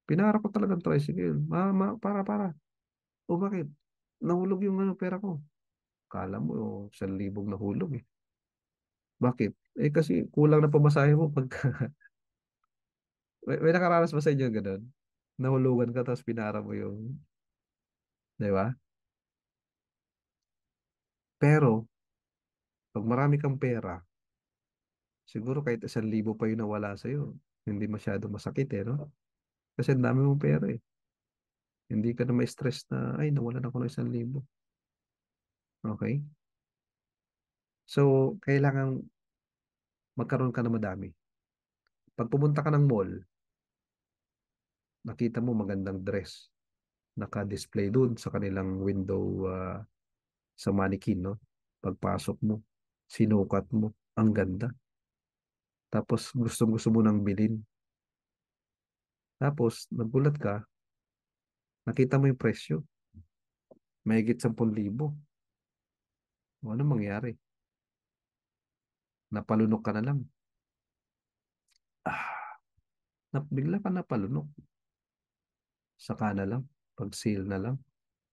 Speaker 2: Pinara ko talagang tricycle. Para. O bakit? Nahulog yung ano, pera ko. Kala mo, 1,000 nahulog eh. Bakit? Kasi kulang na pamasahe mo pag may nakaranas ba sa inyo ganun? Nahulugan ka tapos pinara mo yung, di ba? Pero, pag marami kang pera, siguro kahit 1,000 pa yung nawala sa'yo, hindi masyado masakit eh, no? Kasi ang dami mong pera eh. Hindi ka na ma-stress na, ay, nawalan ako ng 1,000. Okay? So, kailangan magkaroon ka na madami. Pag pumunta ka ng mall, nakita mo magandang dress, naka-display doon sa kanilang window sa mannequin, no? Pagpasok mo, sinukat mo, ang ganda. Tapos gusto mo nang bilhin. Tapos nagulat ka, nakita mo yung presyo, mahigit 10,000. Ano mangyari? Napalunok ka na lang. Bigla ka napalunok. Saka na lang, pag sale na lang,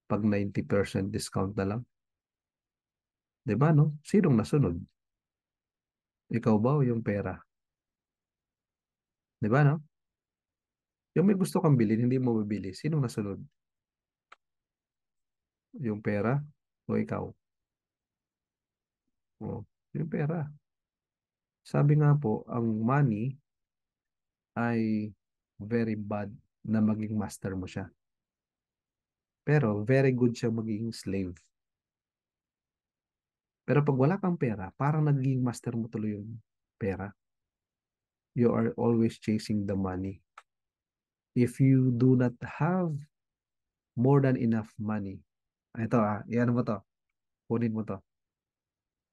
Speaker 2: pag 90% discount na lang. 'Di ba no? Sinong nasunod? Ikaw ba o yung pera? 'Di ba no? Yung may gusto kang bilhin, hindi mo mabili. Sinong nasunod? Yung pera o ikaw? O, yung pera. Sabi nga po, ang money ay very bad na maging master mo siya. Pero very good siya maging slave. Pero pag wala kang pera, parang naging master mo tuloy yung pera. You are always chasing the money. If you do not have more than enough money, ito yan mo to, kunin mo to.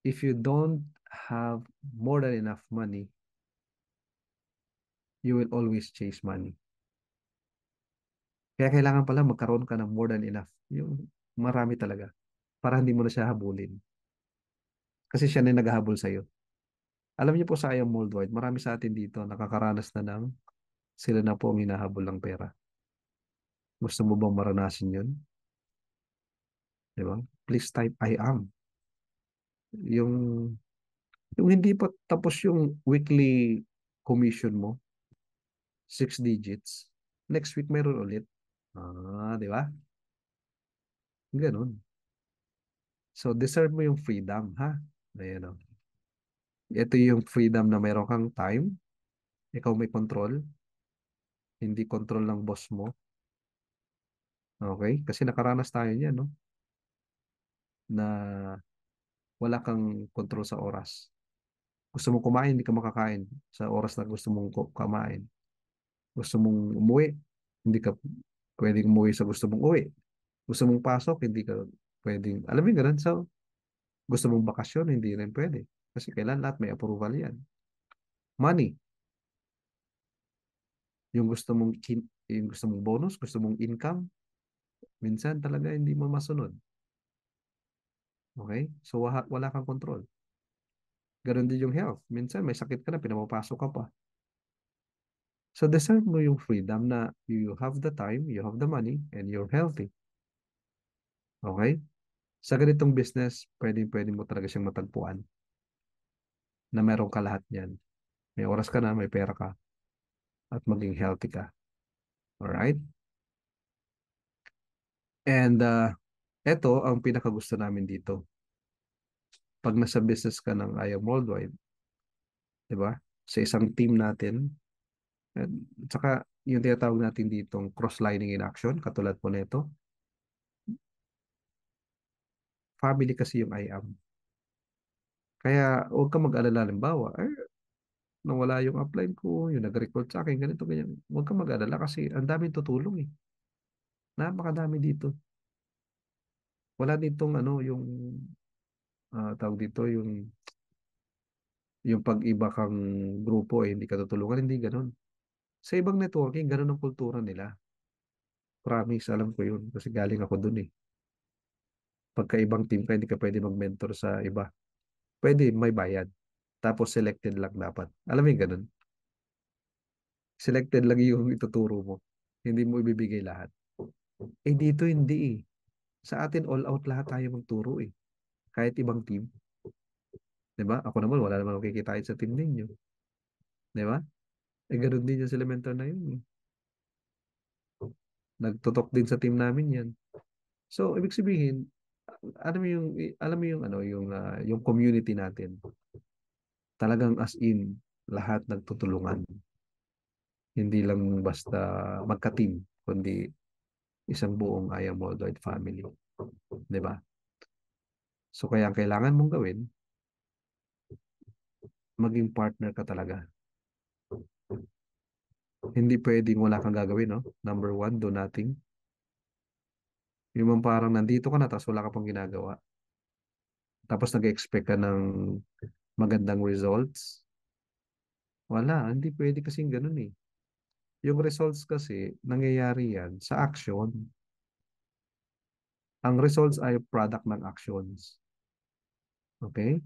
Speaker 2: If you don't have more than enough money, you will always chase money. Kaya kailangan pala magkaroon ka ng more than enough. Yung marami talaga. Para hindi mo na siya habulin. Kasi siya na yung naghahabol sa'yo. Alam niyo po sa I Am Worldwide, marami sa atin dito nakakaranas na ng sila na po ang hinahabol ng pera. Gusto mo bang maranasin yun? Di ba? Please type I am. Yung, yung hindi pa tapos yung weekly commission mo, 6 digits. Next week mayroon ulit. Di ba? Ganun. So, deserve mo yung freedom, ha? Ayan, o. Ito yung freedom na meron kang time, ikaw may control, hindi control ng boss mo. Okay? Kasi nakaranas tayo niyan, no? Na wala kang control sa oras. Gusto mong kumain, hindi ka makakain sa oras na gusto mong kumain. Gusto mong umuwi, hindi ka pwedeng umuwi sa gusto mong uwi. Gusto mong pasok, hindi ka pwedeng, alam mo yung ganun, so, gusto mong bakasyon, hindi rin pwede. Kasi kailan lahat may approval yan. Money, yung gusto mong bonus, gusto mong income, minsan talaga hindi mo masunod. Okay? So, wala kang control. Ganon din yung health. Minsan may sakit ka na, pinapapasok ka pa. So, deserve mo yung freedom na you have the time, you have the money, and you're healthy. Okay? Sa ganitong business, pwede mo talaga siyang matagpuan na meron ka lahat niyan. May oras ka na, may pera ka, at maging healthy ka. Alright? And ito ang pinakagusto namin dito. Pag nasa business ka ng IAM Worldwide, di ba? Sa isang team natin, at saka yung tinatawag natin ditong cross-lining in action, katulad po nito, family kasi yung IAM. Kaya huwag ka mag-alala, halimbawa, nawala yung upline ko, yung nag-record sa akin, ganito, ganyan. Huwag ka mag-alala kasi ang daming tutulong eh. Napakadami dito. Wala ditong ano, yung tawag dito, yung pag-iba kang grupo eh, hindi ka tutulungan, hindi ganun. Sa ibang networking, ganun ang kultura nila. Promise, alam ko yun kasi galing ako dun eh. Pagka ibang team ka, hindi ka pwede mag-mentor sa iba. Pwede, may bayad. Tapos selected lang dapat. Alam mo yung ganun? Selected lang yung ituturo mo. Hindi mo ibibigay lahat. Eh dito hindi eh. Sa atin all out lahat tayo magturo eh. Kahit ibang team. 'Di ba? Ako naman wala naman akong kikitain sa team ninyo. 'Di ba? Eh ganun din yung sila mentor na yun eh. Nagtutok din sa team namin yan. So, ibig sabihin, alam mo yung ano, yung community natin. Talagang as in lahat nagtutulungan. Hindi lang basta magka-team, kundi isang buong IAM Worldwide family. 'Di ba? So, kaya ang kailangan mong gawin, maging partner ka talaga. Hindi pwedeng wala kang gagawin, no? Number one, do nothing. Yung parang nandito ka na, tapos wala ka pang ginagawa. Tapos nag-expect ka ng magandang results. Wala, hindi pwede kasing ganun eh. Yung results kasi, nangyayari yan sa action. Ang results ay product ng actions. Okay?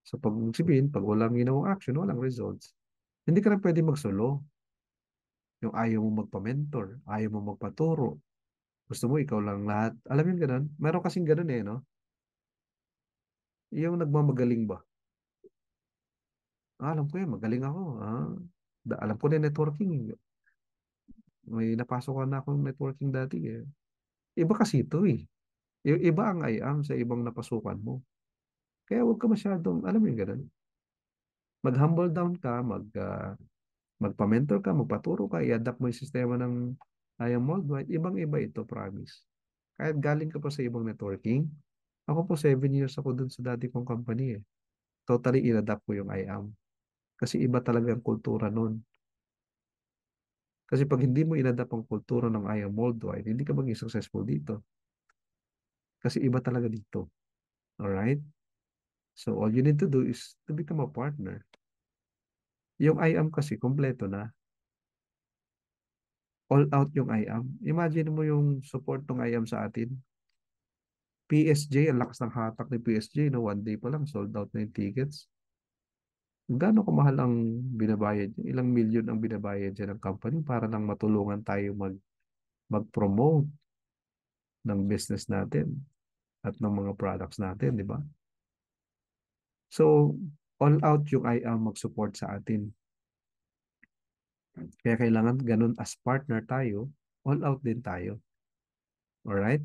Speaker 2: So pag sabihin, pag walang ginawang action, walang results. Hindi ka na pwede magsolo. Yung ayaw mo magpa-mentor, ayaw mo magpaturo. Gusto mo ikaw lang lahat. Alam mo yung ganun? Meron kasing ganun eh, no? Yung nagmamagaling ba? Alam ko yan, magaling ako. Alam ko na networking. May napasok na akong networking dati eh. Iba kasi ito eh. Iba ang I am sa ibang napasukan mo. Kaya huwag ka masyadong, alam mo yung ganun. Mag-humble down ka, magpa-mentor ka, magpaturo ka, i-adapt mo yung sistema ng I am worldwide. Ibang-iba ito, promise. Kahit galing ka pa sa ibang networking, ako po 7 years ako dun sa dati kong company eh. Totally in-adapt ko yung I am. Kasi iba talaga ang kultura nun. Kasi pag hindi mo in-adapt ang kultura ng I am worldwide, hindi ka maging successful dito. Kasi iba talaga dito. Alright? So, all you need to do is to become a partner. Yung I am kasi, kompleto na. All out yung I am. Imagine mo yung support ng I am sa atin. PSJ, ang lakas ng hatak ni PSJ, no? One day pa lang, sold out na yung tickets. Gaano kamahal ang binabayad? Ilang milyon ang binabayad dyan ng company para lang matulungan tayo mag-promote ng business natin at ng mga products natin, di ba? So, all out yung I am mag-support sa atin. Kaya kailangan ganun as partner tayo, all out din tayo. Alright?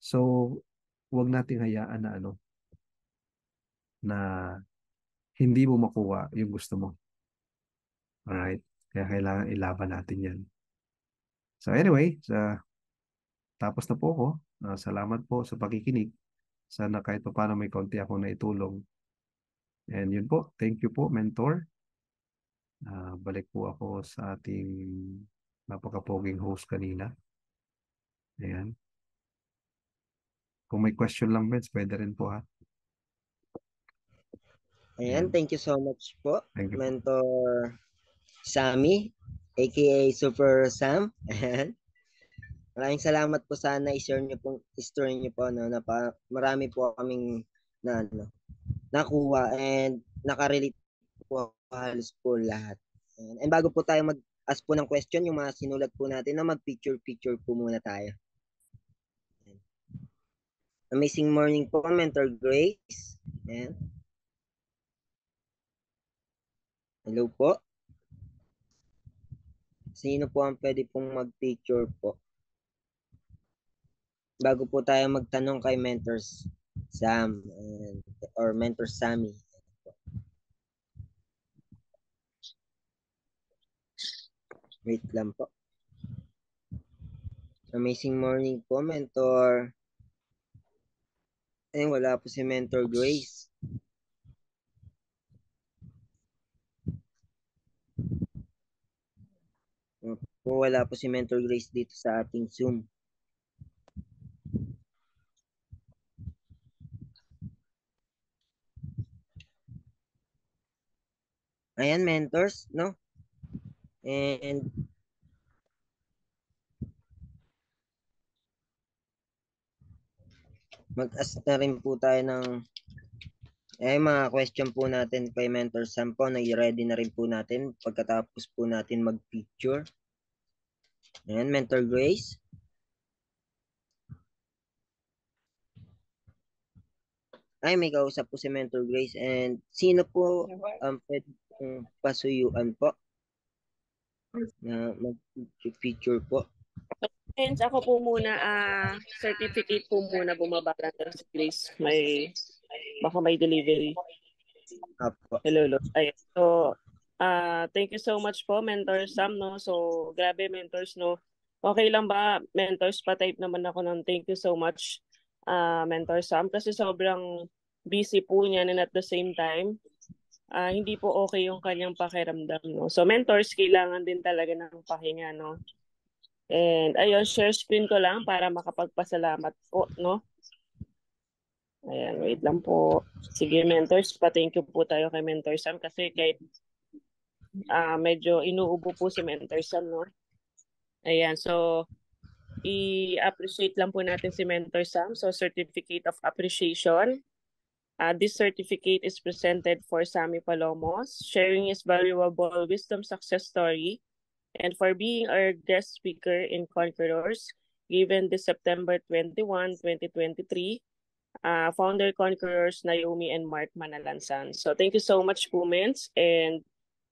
Speaker 2: So, huwag nating hayaan na na hindi mo makuha yung gusto mo. Alright? Kaya kailangan ilaban natin yan. So anyway, tapos na po ako. Salamat po sa pakikinig. Sana kahit pa paano may konti akong naitulong. And yun po. Thank you po, mentor. Balik po ako sa ating napakapoging host kanina. Ayan. Kung may question lang, Benz, pwede rin po ha.
Speaker 1: Ayan, thank you so much po,
Speaker 2: Thank you po.
Speaker 1: Mentor Sammy, aka Super Sam. Ayan. Maraming salamat po, sana i-share niyo po, i-story niyo po, no, na marami po kaming nakuha and nakarelate po halos po lahat. And bago po tayo mag-ask po ng question, yung mga sinulat po natin, na mag-picture po muna tayo. Amazing morning po, Mentor Grace. Ayan. Hello po. Sino po ang pwede pong mag-picture po? Bago po tayo magtanong kay Mentors Sam or Mentor Sammy. Wait lang po. Amazing morning po, Mentor. Wala po si Mentor Grace. Wala po si Mentor Grace dito sa ating Zoom. Ayan, mentors, no? And mag-ask na rin po tayo ng mga question po natin kay Mentor Sam po. Nag-ready na rin po natin pagkatapos po natin mag-picture. Ayan, Mentor Grace. Ay, may kausap po si Mentor Grace. And sino po pwede pasuyuan po na mag-feature po?
Speaker 3: Friends, ako po muna, certificate po muna bumaba lang si Grace. Baka may delivery.
Speaker 1: Apo.
Speaker 3: Hello, Lord. Ayan. So, thank you so much po, Mentor Sam, no? So, grabe, mentors, no? Okay lang ba, mentors, pa-type naman ako ng thank you so much, Mentor Sam, kasi sobrang busy po niya and at the same time, hindi po okay yung kanyang pakiramdam, no? So, mentors, kailangan din talaga ng pahinga, no? And ayun, share screen ko lang para makapagpasalamat po, no? Ayan, wait lang po. Sige, mentors, pa-thank you po tayo kay Mentor Sam kasi kahit medyo inuubo po si Mentor Sam, no? Ayan, so i-appreciate lang po natin si Mentor Sam. So, Certificate of Appreciation. This certificate is presented for Sammy Palomos, sharing his valuable wisdom success story, and for being our guest speaker in Conquerors, given this September 21, 2023, founder Conquerors Naomi and Mark Manalansan. So thank you so much po, Mens. And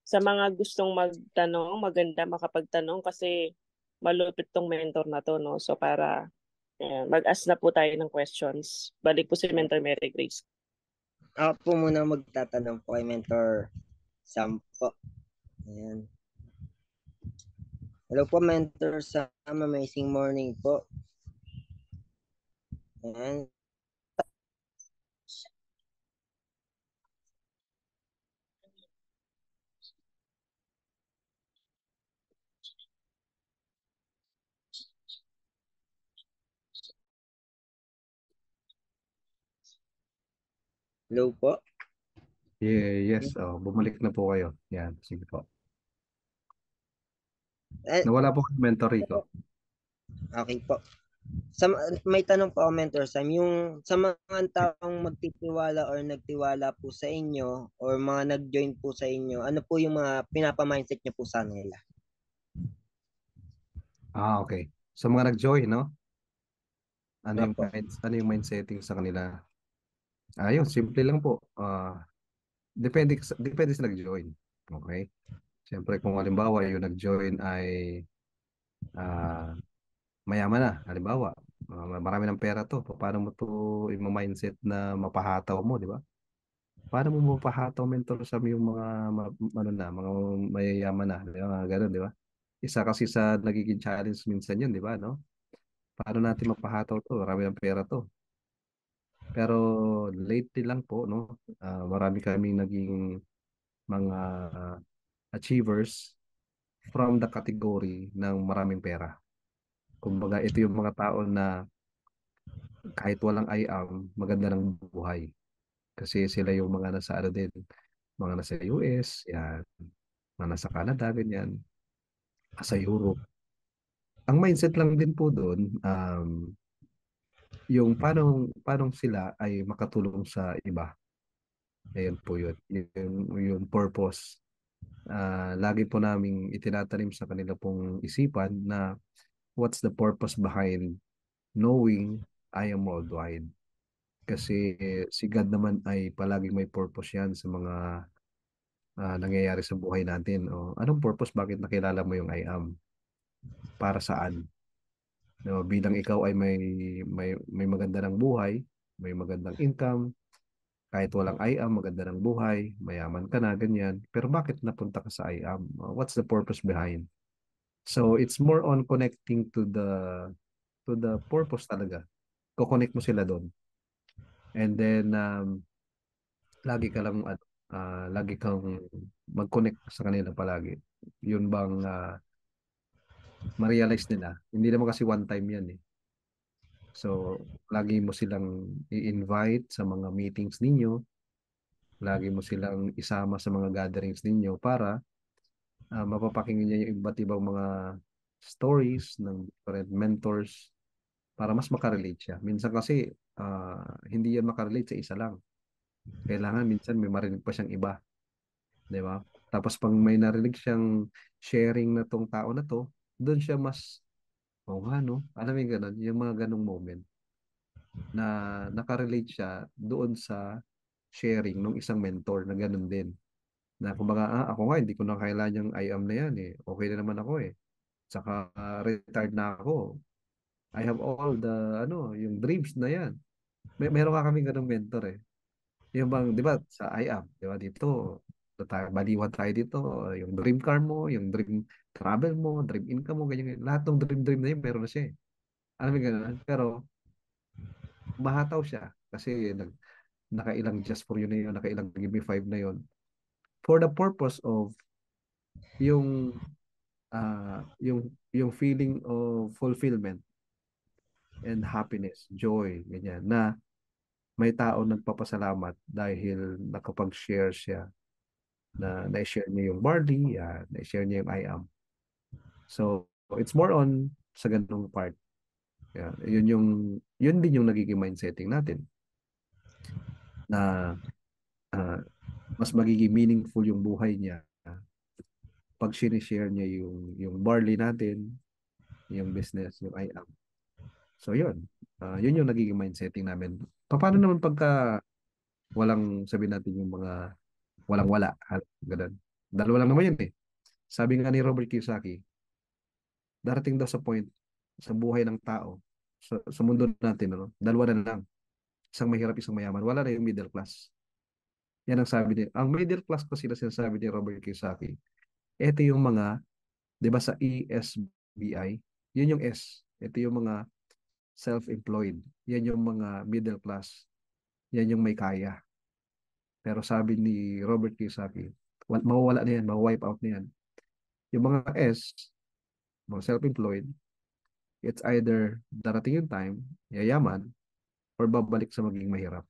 Speaker 3: sa mga gustong magtanong, maganda makapagtanong kasi malupit tong mentor na to, no? So para mag-ask na po tayo ng questions. Balik po si Mentor Mary Grace.
Speaker 1: Ako po muna magtatanong po kay Mentor Sam po. Ayan. Hello po, Mentor Sam. Amazing morning po. Ayan. Hello po.
Speaker 2: Yes, bumalik na po kayo. Yan, sige po. Nawala po kay Mentor Rico.
Speaker 1: Okay po. May tanong po ako, Mentor Sam, yung sa mga taong magtitiwala or nagtiwala po sa inyo or mga nag-join po sa inyo, ano po yung mga pinapa-mindset nyo po sa nila?
Speaker 2: Okay. Sa mga nag-join, no? Ano
Speaker 1: Opo.
Speaker 2: yung mind setting sa kanila? Ayun, simple lang po. Depende sa nag-join. Okay? Siyempre, kung halimbawa yung nag-join ay mayaman na, halimbawa. Marami ng pera to. Paano mo to i-mindset na mapahataw mo, di ba? Paano mo mapahataw mentor sa yung mga mga mayayaman na, di ba? Mga ganun, di ba? Isa kasi sa nagiging challenge minsan yun, di ba, no? Paano natin mapahataw to? Marami ng pera to. Pero lately lang po, no? Marami kaming naging mga achievers from the category ng maraming pera. Kumbaga, ito yung mga tao na kahit walang IAM, maganda ng buhay. Kasi sila yung mga nasa ano din, mga nasa US, yan, mga nasa Canada, ganyan, sa Europe. Ang mindset lang din po doon, yung paano sila ay makatulong sa iba. Ayun po yun. Yung purpose. Lagi po naming itinatanim sa kanila pong isipan na what's the purpose behind knowing I am worldwide. Kasi si God naman ay palaging may purpose yan sa mga nangyayari sa buhay natin. O, anong purpose? Bakit nakilala mo yung I am? Para saan? No, bilang ikaw ay may maganda ng buhay, may magandang income, kahit walang I am, maganda ng buhay, mayaman ka na, ganyan. Pero bakit napunta ka sa I am? What's the purpose behind? So it's more on connecting to the purpose talaga. Ko-connect mo sila doon. And then lagi kang mag-connect sa kanila palagi. Yun bang ma-realize nila. Hindi naman kasi one time yan eh. So, lagi mo silang i-invite sa mga meetings ninyo, lagi mo silang isama sa mga gatherings ninyo para mapapakinggan niya yung iba't ibang mga stories ng different mentors para mas makarelate siya. Minsan kasi hindi yan makarelate sa isa lang. Kailangan minsan may marinig pa siyang iba, 'di ba? Tapos pag may narinig siyang sharing na tong tao na to, doon siya mas nga no. Alam mo yung ganun, yung mga ganung moment na nakarelate siya doon sa sharing ng isang mentor na ganun din. Na kumbaga, ako nga, hindi ko na kailangan yung I am na yan eh. Okay na naman ako eh. Saka retired na ako. I have all the, yung dreams na yan. Meron ka kaming ganung mentor eh. Yung bang, di ba, sa I am, di ba, baliwan tayo dito, yung dream car mo, yung dream travel mo, dream income mo, ganyan. Lahat ng dream na yun, meron na siya eh. Alam mo ganun? Pero, mahataw siya kasi nakailang just for you na yun, nakailang give me five na yun. For the purpose of yung yung feeling of fulfillment and happiness, joy, ganyan, na may tao nagpapasalamat dahil nakapag-share siya na na-share niya yung barley, na-share niya yung I am. So, it's more on sa ganung part. Yeah, yun din yung nagiging mindsetting natin na mas magiging meaningful yung buhay niya pag sinishare niya yung barley natin, yung business, yung I am. So yun, yun yung nagiging mindsetting namin. Paano naman pagka sabihin natin yung mga walang-wala, ganun. Dalawa lang naman yun eh. Sabi nga ni Robert Kiyosaki, darating daw sa point sa buhay ng tao, sa mundo natin, dalawa na lang. Isang mahirap, isang mayaman. Wala na yung middle class. Yan ang sabi niya. Ang middle class kasi na sinasabi ni Robert Kiyosaki, ito yung mga, di ba sa ESBI, yun yung S. Ito yung mga self-employed. Yan yung mga middle class. Yan yung may kaya. Pero sabi ni Robert Kiyosaki, mawawala na yan, mawipe out na yan. Yung mga S, mga self-employed, it's either darating yung time, yayaman, or babalik sa maging mahirap.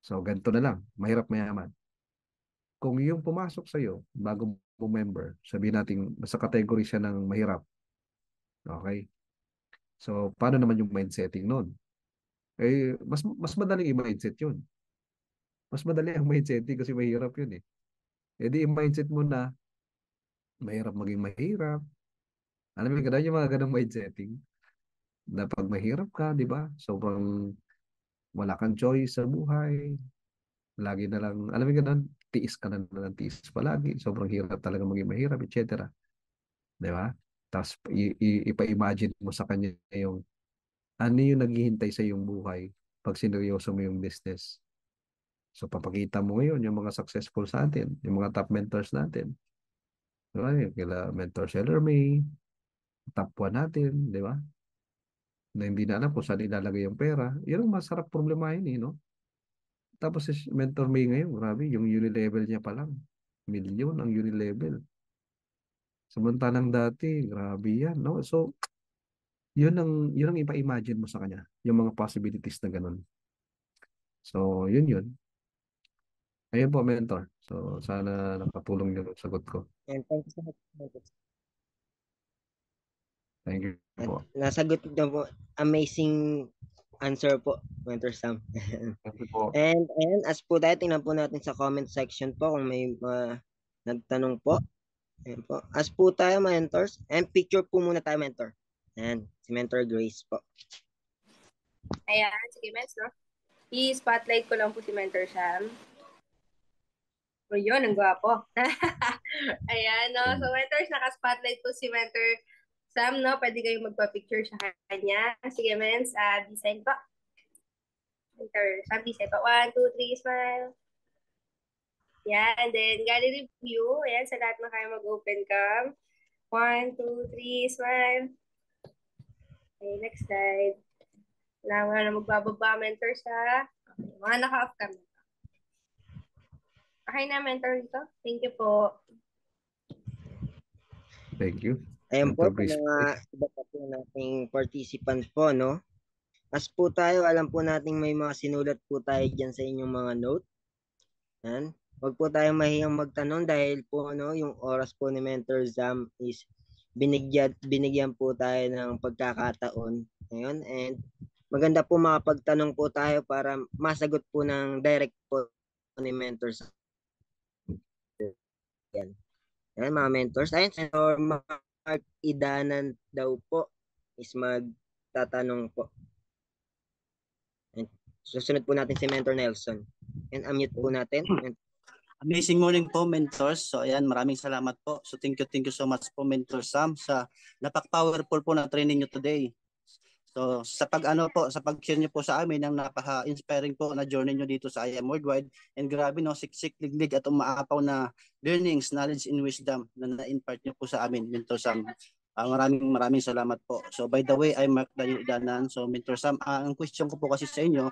Speaker 2: So, ganito na lang, mahirap mayaman. Kung yung pumasok sa'yo, bago mo member, sabihin natin, nasa category siya ng mahirap. Okay? So, paano naman yung mindsetting nun? Eh, mas madaling i-mindset yun. Mas madali ang mindsetting kasi mahirap yun eh. Eh di i-mindset mo na mahirap maging mahirap. Alam mo, ganun yung mga ganung mindsetting. Na pag mahirap ka, di ba? Sobrang wala kang choice sa buhay. Lagi na lang, alam mo ganun, tiis ka na ng tiis palagi. Sobrang hirap talaga maging mahirap, etc. Di ba? Tapos ipa-imagine mo sa kanya yung ano yung naghihintay sa iyong buhay pag sineryoso mo yung business. So, papakita mo ngayon yung mga successful sa atin, yung mga top mentors natin. Diba? Yung kila Mentor Seller May, top 1 natin, di ba? Na hindi na alam kung saan ilalagay yung pera. Yun ang masarap problemahin eh, no? Tapos si Mentor May ngayon, grabe, yung uni level niya pa lang. Milyon ang uni level. Samantalang dati, grabe yan, no? So, yun ang ipa-imagine mo sa kanya, yung mga possibilities na ganun. So, yun. Ayun po, mentor. So, sana nakatulong yung sagot ko.
Speaker 1: And thank you so much.
Speaker 2: Thank you
Speaker 1: At
Speaker 2: po.
Speaker 1: nasagot niyo po. Amazing answer po, Mentor Sam.
Speaker 2: Thank you po.
Speaker 1: And as po tayo, tingnan po natin sa comment section po kung may nagtanong po. Ayan po. As po tayo, mentors. And picture po muna tayo, mentor. Ayan, si Mentor Grace po.
Speaker 4: Ayan, sige, Mens, no? I-spotlight ko lang po si Mentor Sam. O yun, ang gwapo. Ayan, no? So, mentors, naka-spotlight po si Mentor Sam, no? Pwede kayong magpa-picture sa kanya. Sige, Mens, design po. Mentor Sam, design po. 1, 2, 3, smile. Yan, and then gallery view. Ayan, sa lahat na kayo mag-open cam. 1, 2, 3, smile. Okay, next slide. Wala nga na magbababa, mentor sa mga naka-off cam. Okay na, mentor dito. Thank you po.
Speaker 2: Thank you.
Speaker 1: Ayan po,
Speaker 2: Mentor
Speaker 1: sa
Speaker 2: Grace.
Speaker 1: mga iba pa po nating participant po, no? As po tayo, alam po nating may mga sinulat po tayo dyan sa inyong mga note. Yan. Huwag po tayong mahiyang magtanong dahil po, no, yung oras po ni Mentor Zam is binigyan po tayo ng pagkakataon. Ngayon, and maganda po makapagtanong po tayo para masagot po ng direct po ni Mentor Zam. Yan. Yan, mga mentors. Ayun, Senator Mark Idanan daw po is magtatanong po. And susunod po natin si Mentor Nelson. And unmute po natin.
Speaker 5: Amazing morning po, mentors. So ayan, maraming salamat po. So thank you so much po, Mentor Sam, sa napak-powerful po na training nyo today. So sa pag-share nyo po sa amin ng napaka-inspiring po na journey nyo dito sa I Am Worldwide. And grabe, no, siksik, liglig at umaapaw na learnings, knowledge, and wisdom na na-impart nyo po sa amin, Mentor Sam. Maraming salamat po. So by the way, I'm Mark Danan. So Mentor Sam, ang question ko po kasi sa inyo,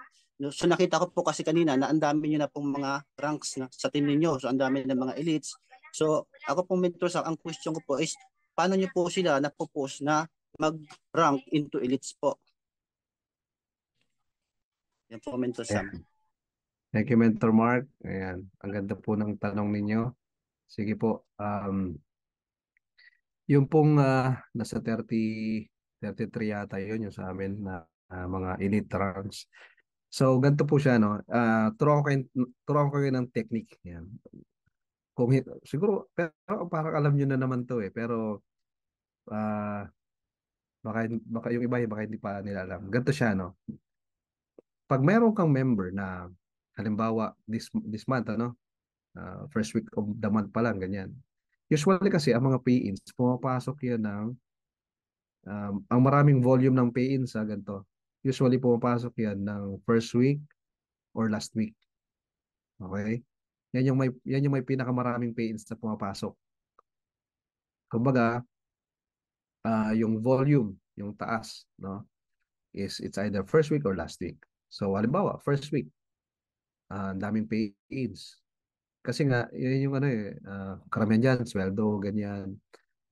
Speaker 5: so nakita ko po kasi kanina na ang dami niyo na pong mga ranks na sa team niyo. So ang dami ng mga elites. So ako pong Mentor Sam, ang question ko po is paano niyo po sila napo-post na mag-rank into elites po? Yan po, Mentor Sam.
Speaker 2: Thank you, Mentor Mark. Ayan, ang ganda po ng tanong ninyo. Sige po. Yung pong nasa 33 yata yun yung sa amin na mga elite ranks. So, ganito po siya, no? Turuan ko kayo ng technique. Yan. Siguro, pero parang alam nyo na naman to eh. Pero, baka yung iba, baka hindi pa nila alam. Ganito siya, no? Pag meron kang member na, halimbawa, this month, ano? First week of the month pa lang, ganyan. Usually kasi, ang mga pay-ins, pumapasok yan ng, ang maraming volume ng pay-ins, ganito. Usually, pumapasok yan ng first week or last week. Okay? Yan yung may pinakamaraming pay-ins na pumapasok. Kumbaga, yung volume, yung taas, no? It's either first week or last week. So, halimbawa, first week, ang daming pay-ins. Kasi nga, yun yung karamihan dyan, sweldo, ganyan,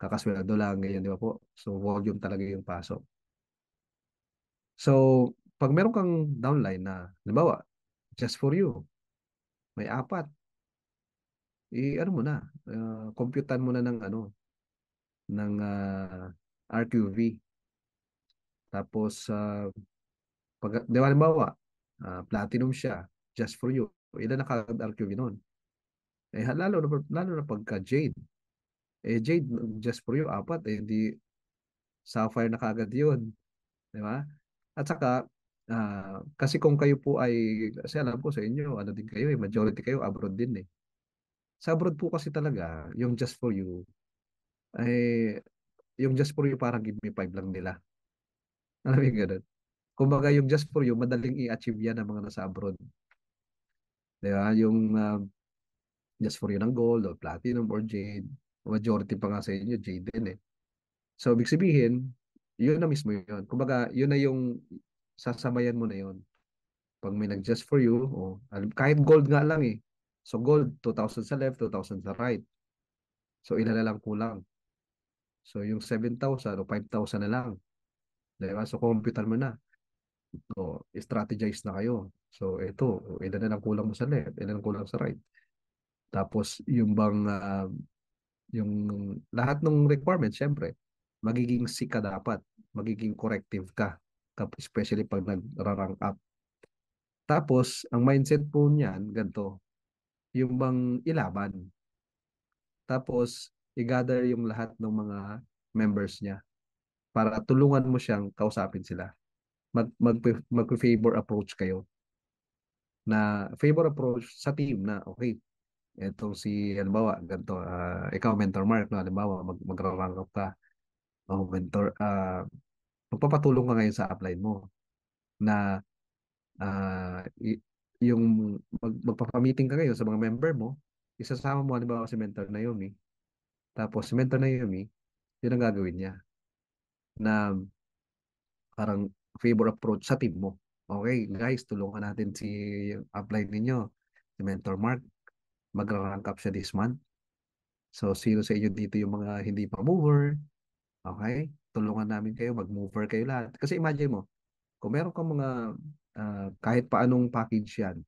Speaker 2: kakasweldo lang, ganyan, di ba po? So, volume talaga yung pasok. So, pag meron kang downline na, halimbawa, just for you, may 4, ano mo na, computean mo na ng RQV. Tapos, di ba, halimbawa, platinum siya, just for you. Ilan na ka-RQV nun? Lalo na pagka Jade. Jade, just for you, 4. Di Sapphire na kagad yun. Di ba? At saka, kasi kung kayo po kasi alam ko sa inyo, ano din kayo, majority kayo abroad din eh. Sa abroad po kasi talaga, yung just for you, yung just for you parang give me 5 lang nila. Alam mo yung ganun? Kumbaga yung just for you, madaling i-achieve yan ng mga nasa abroad. Di ba? Yung just for you ng gold or platinum or jade. Majority pa nga sa inyo, jade din eh. So, ibig sabihin, yun na mismo yun. Kumbaga, yun na yung sasabayan mo na yun. Pag may nag-just for you, kahit gold nga lang eh. So, gold, 2,000 sa left, 2,000 sa right. So, ilan na lang kulang. So, yung 7,000 o 5,000 na lang. Diba? So, computer mo na. So, strategize na kayo. So, ito, ilan na lang kulang mo sa left, ilan na lang kulang sa right. Tapos, yung lahat ng requirements, syempre, magiging sick ka dapat. Magiging corrective ka. Especially pag nag-rank up. Tapos, ang mindset po niyan, ganito, yung bang ilaban. Tapos, i-gather yung lahat ng mga members niya para tulungan mo siyang kausapin sila. Mag-favor approach kayo. Na favor approach sa team na, okay, etong si, halimbawa, ganito, ikaw, Mentor Mark, no, halimbawa, mag-rank up ka, mentor, magpapatulong ka ngayon sa upline mo na yung magpapamiting ka ngayon sa mga member mo, isasama mo, halimbawa, si Mentor Naomi, tapos si Mentor Naomi, yun ang gagawin niya na parang favor approach sa team mo. Okay, guys, tulungan natin si upline ninyo, si Mentor Mark, mag-rank up siya this month. So, sino sa inyo dito yung mga hindi pa mover? Okay, tulungan namin kayo, mag-mover kayo lahat. Kasi imagine mo, kung meron kang mga kahit paanong package yan,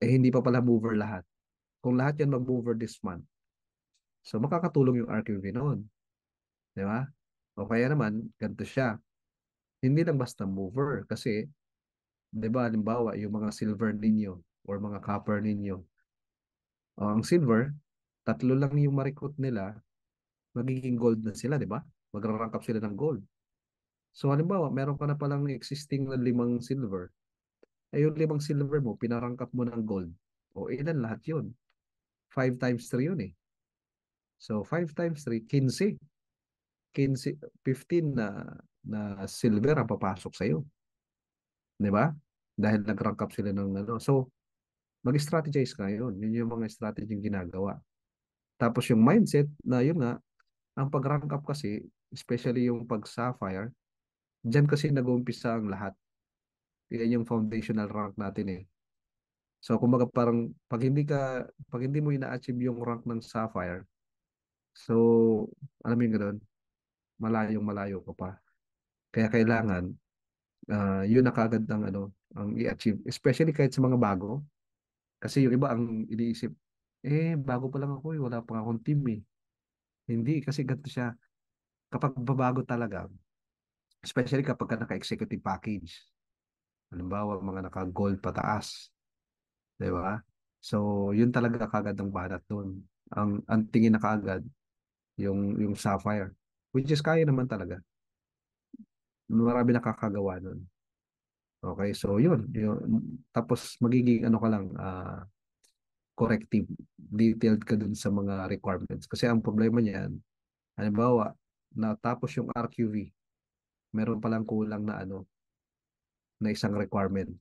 Speaker 2: hindi pa pala mover lahat. Kung lahat yan mag-mover this month, so makakatulong yung RQV noon. Di ba? O kaya naman, ganito siya. Hindi lang basta mover kasi, di ba, halimbawa, yung mga silver ninyo or mga copper ninyo. Ang silver, 3 lang yung ma-recruit nila, magiging gold na sila, di ba? Magra-rank up sila ng gold. So, halimbawa, meron ka na palang existing na 5 silver. Yung 5 silver mo, pinarangk up mo ng gold. O ilan lahat yun? 5 times 3 yun eh. So, 5 times 3, 15. 15 na silver ang papasok sa'yo. Di ba? Dahil nag-rank up sila ng ano. So, mag-strategize ka yun. Yun yung mga strategy yung ginagawa. Tapos yung mindset na yun nga, ang pag-rank up kasi, especially yung pag-sapphire, dyan kasi nag-uumpisa ang lahat. Yan yung foundational rank natin eh. So, kumbaga parang pag hindi mo ina-achieve yung rank ng sapphire, so, alam mo yung gano'n, malayong malayo ka pa. Kaya kailangan, yun na kagad ang i-achieve. Especially kahit sa mga bago. Kasi yung iba ang iniisip, bago pa lang ako wala pa akong team eh. Hindi, kasi ganito siya. Kapag babago talaga, especially kapag ka naka-executive package, halimbawa mga naka-gold pataas, di ba? So, yun talaga kagad ang banat doon. Ang tingin na kaagad, yung sapphire. Which is kaya naman talaga. Marami nakakagawa nun. Okay, so yun. Tapos magiging ano ka lang, corrective, detailed ka dun sa mga requirements. Kasi ang problema niyan, halimbawa, natapos yung RQV, meron palang kulang na na isang requirement.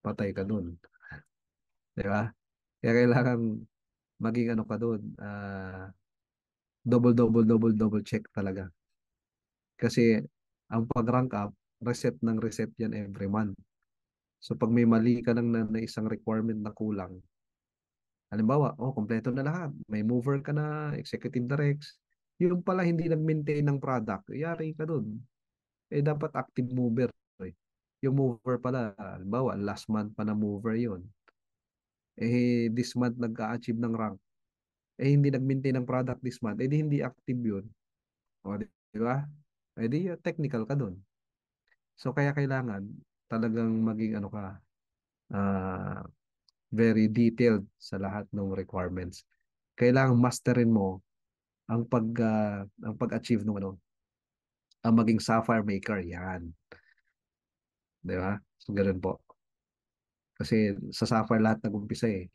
Speaker 2: Patay ka dun. Di ba? Kaya kailangan maging ano ka dun, double check talaga. Kasi ang pag-rank up, reset ng reset yan every month. So pag may mali ka na isang requirement na kulang, halimbawa, kompleto na lahat. May mover ka na, executive directs. Yung pala hindi nag-maintain ng product, yari ka dun. Dapat active mover. Yung mover pala, halimbawa, last month pa na mover yun. This month nagka-achieve ng rank. Hindi nag-maintain ng product this month. Di hindi active yun. O, di ba? Di technical ka dun. So, kaya kailangan talagang maging ah, very detailed sa lahat ng requirements. Kailangan masterin mo ang pag-achieve ng ang maging sapphire maker, yan. Di ba? So, ganun po. Kasi sa sapphire lahat nag-umpisa eh.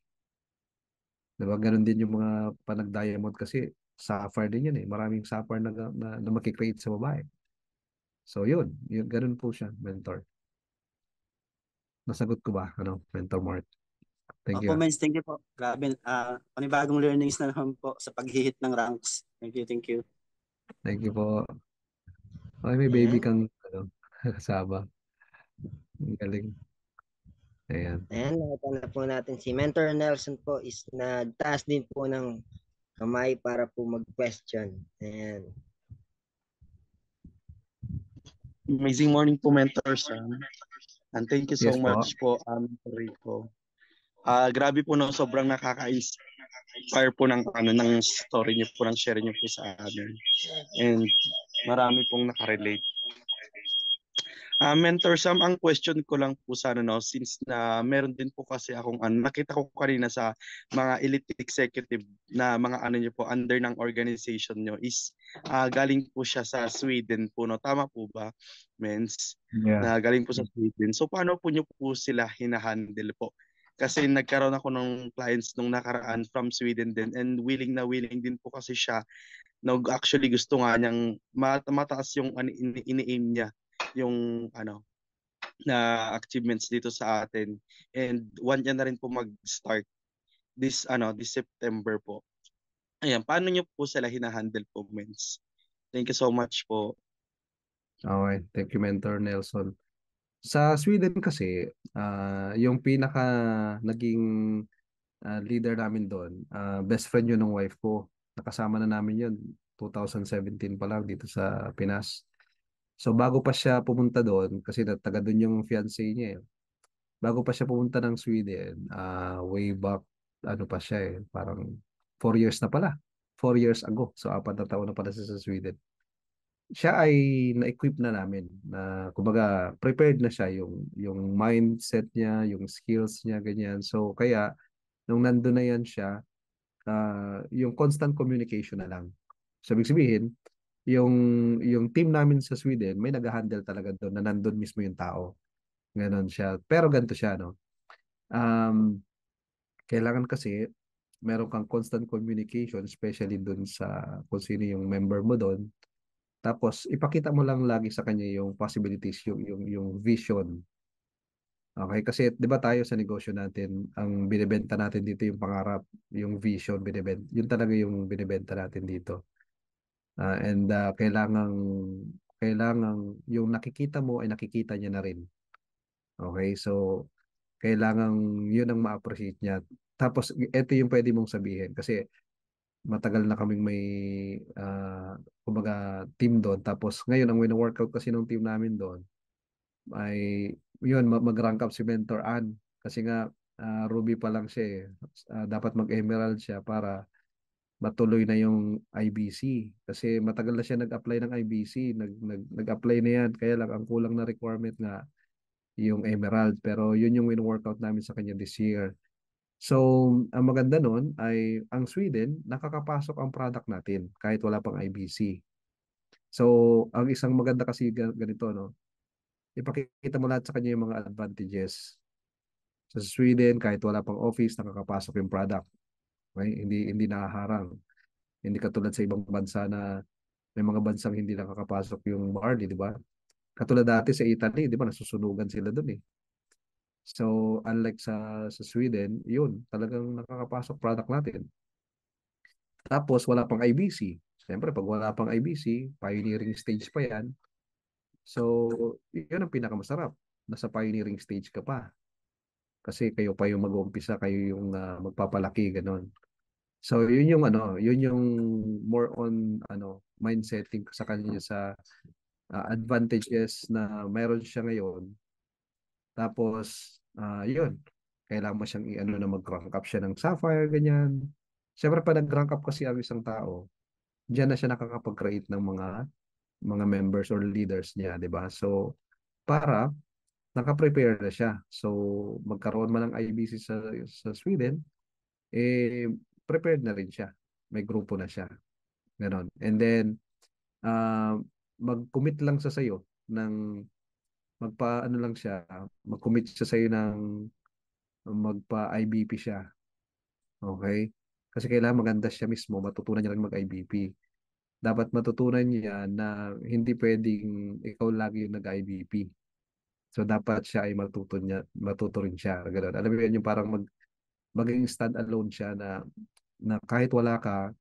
Speaker 2: Di ba? Ganun din yung mga panag-diamond kasi sapphire din yan eh. Maraming sapphire na makikreate sa babae. So yun, ganun po siya, mentor. Nasagot ko ba? Mentor Mark? Thank
Speaker 5: Opo,
Speaker 2: you.
Speaker 5: Mens, thank you po. Grabe, panibagong learnings na naman po sa pag-hit ng ranks. Thank you, thank you.
Speaker 2: Thank you po. Okay, may baby
Speaker 1: Ayan.
Speaker 2: kang kasama. Ang galing. Ayan.
Speaker 1: Ayan, nakita na po natin si Mentor Nelson po is nagtaas din po ng kamay para po mag-question. Ayan.
Speaker 6: Amazing morning po, Mentor Sam. And thank you so
Speaker 2: Yes po.
Speaker 6: much po, Mentor Rico. Grabe po, no, sobrang nakaka-inspire po ng story niyo po, ng share niyo po sa amin. And marami pong nakarelate. Mentor Sam, ang question ko lang po sana, no, since na meron din po kasi akong nakita ko kanina sa mga elite executive na mga niyo po under ng organization niyo is galing po siya sa Sweden po, no? Tama po ba, Mens?
Speaker 2: Yeah.
Speaker 6: Na galing po sa Sweden. So paano po niyo po sila hinahandle po? Kasi nagkaroon ako ng clients nung nakaraan from Sweden din, and willing na willing din po kasi siya. Actually gusto nga niyang mataas yung ini-aim niya, yung na achievements dito sa atin, and one year na rin po mag-start this September po. Ayan, paano niyo po sila hinahandle po, Mens? Thank you so much po.
Speaker 2: Okay, thank you, Mentor Nelson. Sa Sweden kasi, yung pinaka naging leader namin doon, best friend yun ng wife ko. Nakasama na namin yun 2017 pa lang dito sa Pinas. So bago pa siya pumunta doon, kasi taga doon yung fiancé niya eh. Bago pa siya pumunta ng Sweden, way back, pa siya eh, parang 4 years na pala. 4 years ago. So 4 na taon na pala siya sa Sweden. Siya ay na-equip na namin na kumbaga prepared na siya yung mindset niya, yung skills niya, ganyan. So kaya nung nandun na yan siya, yung constant communication na lang. So ibig sabihin, yung yung team namin sa Sweden, may nag-handle talaga doon na nandun mismo yung tao. Ganon siya. Pero ganito siya, no? Kailangan kasi meron kang constant communication, especially doon sa kung sino yung member mo doon. Tapos ipakita mo lang lagi sa kanya yung possibilities, yung vision. Okay, kasi 'di ba tayo sa negosyo natin, ang binebenta natin dito yung pangarap, yung vision binebenta. Yun talaga yung binebenta natin dito. And kailangan yung nakikita mo ay nakikita niya na rin. Okay, so kailangan yun ang ma-appreciate niya. Tapos ito yung pwede mong sabihin kasi matagal na kaming may kumbaga team doon. Tapos ngayon ang wino-workout kasi ng team namin doon ay yun mag-rank up si Mentor Ann kasi nga Ruby pa lang siya eh. Dapat mag-emerald siya para matuloy na yung IBC kasi matagal na siya nag-apply ng IBC, nag-apply na yan, kaya lang ang kulang na requirement nga yung emerald, pero yun yung win-workout namin sa kanya this year. So ang maganda nun ay ang Sweden nakakapasok ang product natin kahit wala pang IBC. So ang isang maganda kasi ganito, no, ipakita mo lahat sa kanya yung mga advantages. Sa Sweden kahit wala pang office nakakapasok yung product. Okay? Hindi nakaharang. Hindi katulad sa ibang bansa na may mga bansang hindi nakakapasok yung barley, di ba? Katulad dati sa Italy, di ba? Nasusunugan sila doon eh. So, unlike sa Sweden, yun, talagang nakakapasok product natin. Tapos, wala pang IBC. Siyempre, pag wala pang IBC, pioneering stage pa yan. So, yun ang pinakamasarap. Nasa pioneering stage ka pa. Kasi kayo pa yung mag-uumpisa, kayo yung magpapalaki, ganon. So yun yung more on mindsetting sa kanya sa advantages na mayroon siya ngayon. Tapos yun, kailangan mo siyang na mag-rank up siya ng Sapphire ganyan. Siyempre pa nag-rank up kasi ang isang tao, diyan na siya nakakapag-create ng mga members or leaders niya, 'di ba? So para naka-prepare na siya. So magkaroon man ng IBC sa Sweden, prepared na rin siya. May grupo na siya. Ganon. And then, uh, mag-commit lang sa sayo ng mag-commit siya sa'yo ng magpa-IBP siya. Okay? Kasi kailangan maganda siya mismo, matutunan niya rin mag-IBP. dapat matutunan niya na hindi pwedeng ikaw lagi yung nag-IBP. So dapat siya ay matuto rin siya. Ganun. Alam mo yun, yung parang maging stand alone siya na kahit wala ka,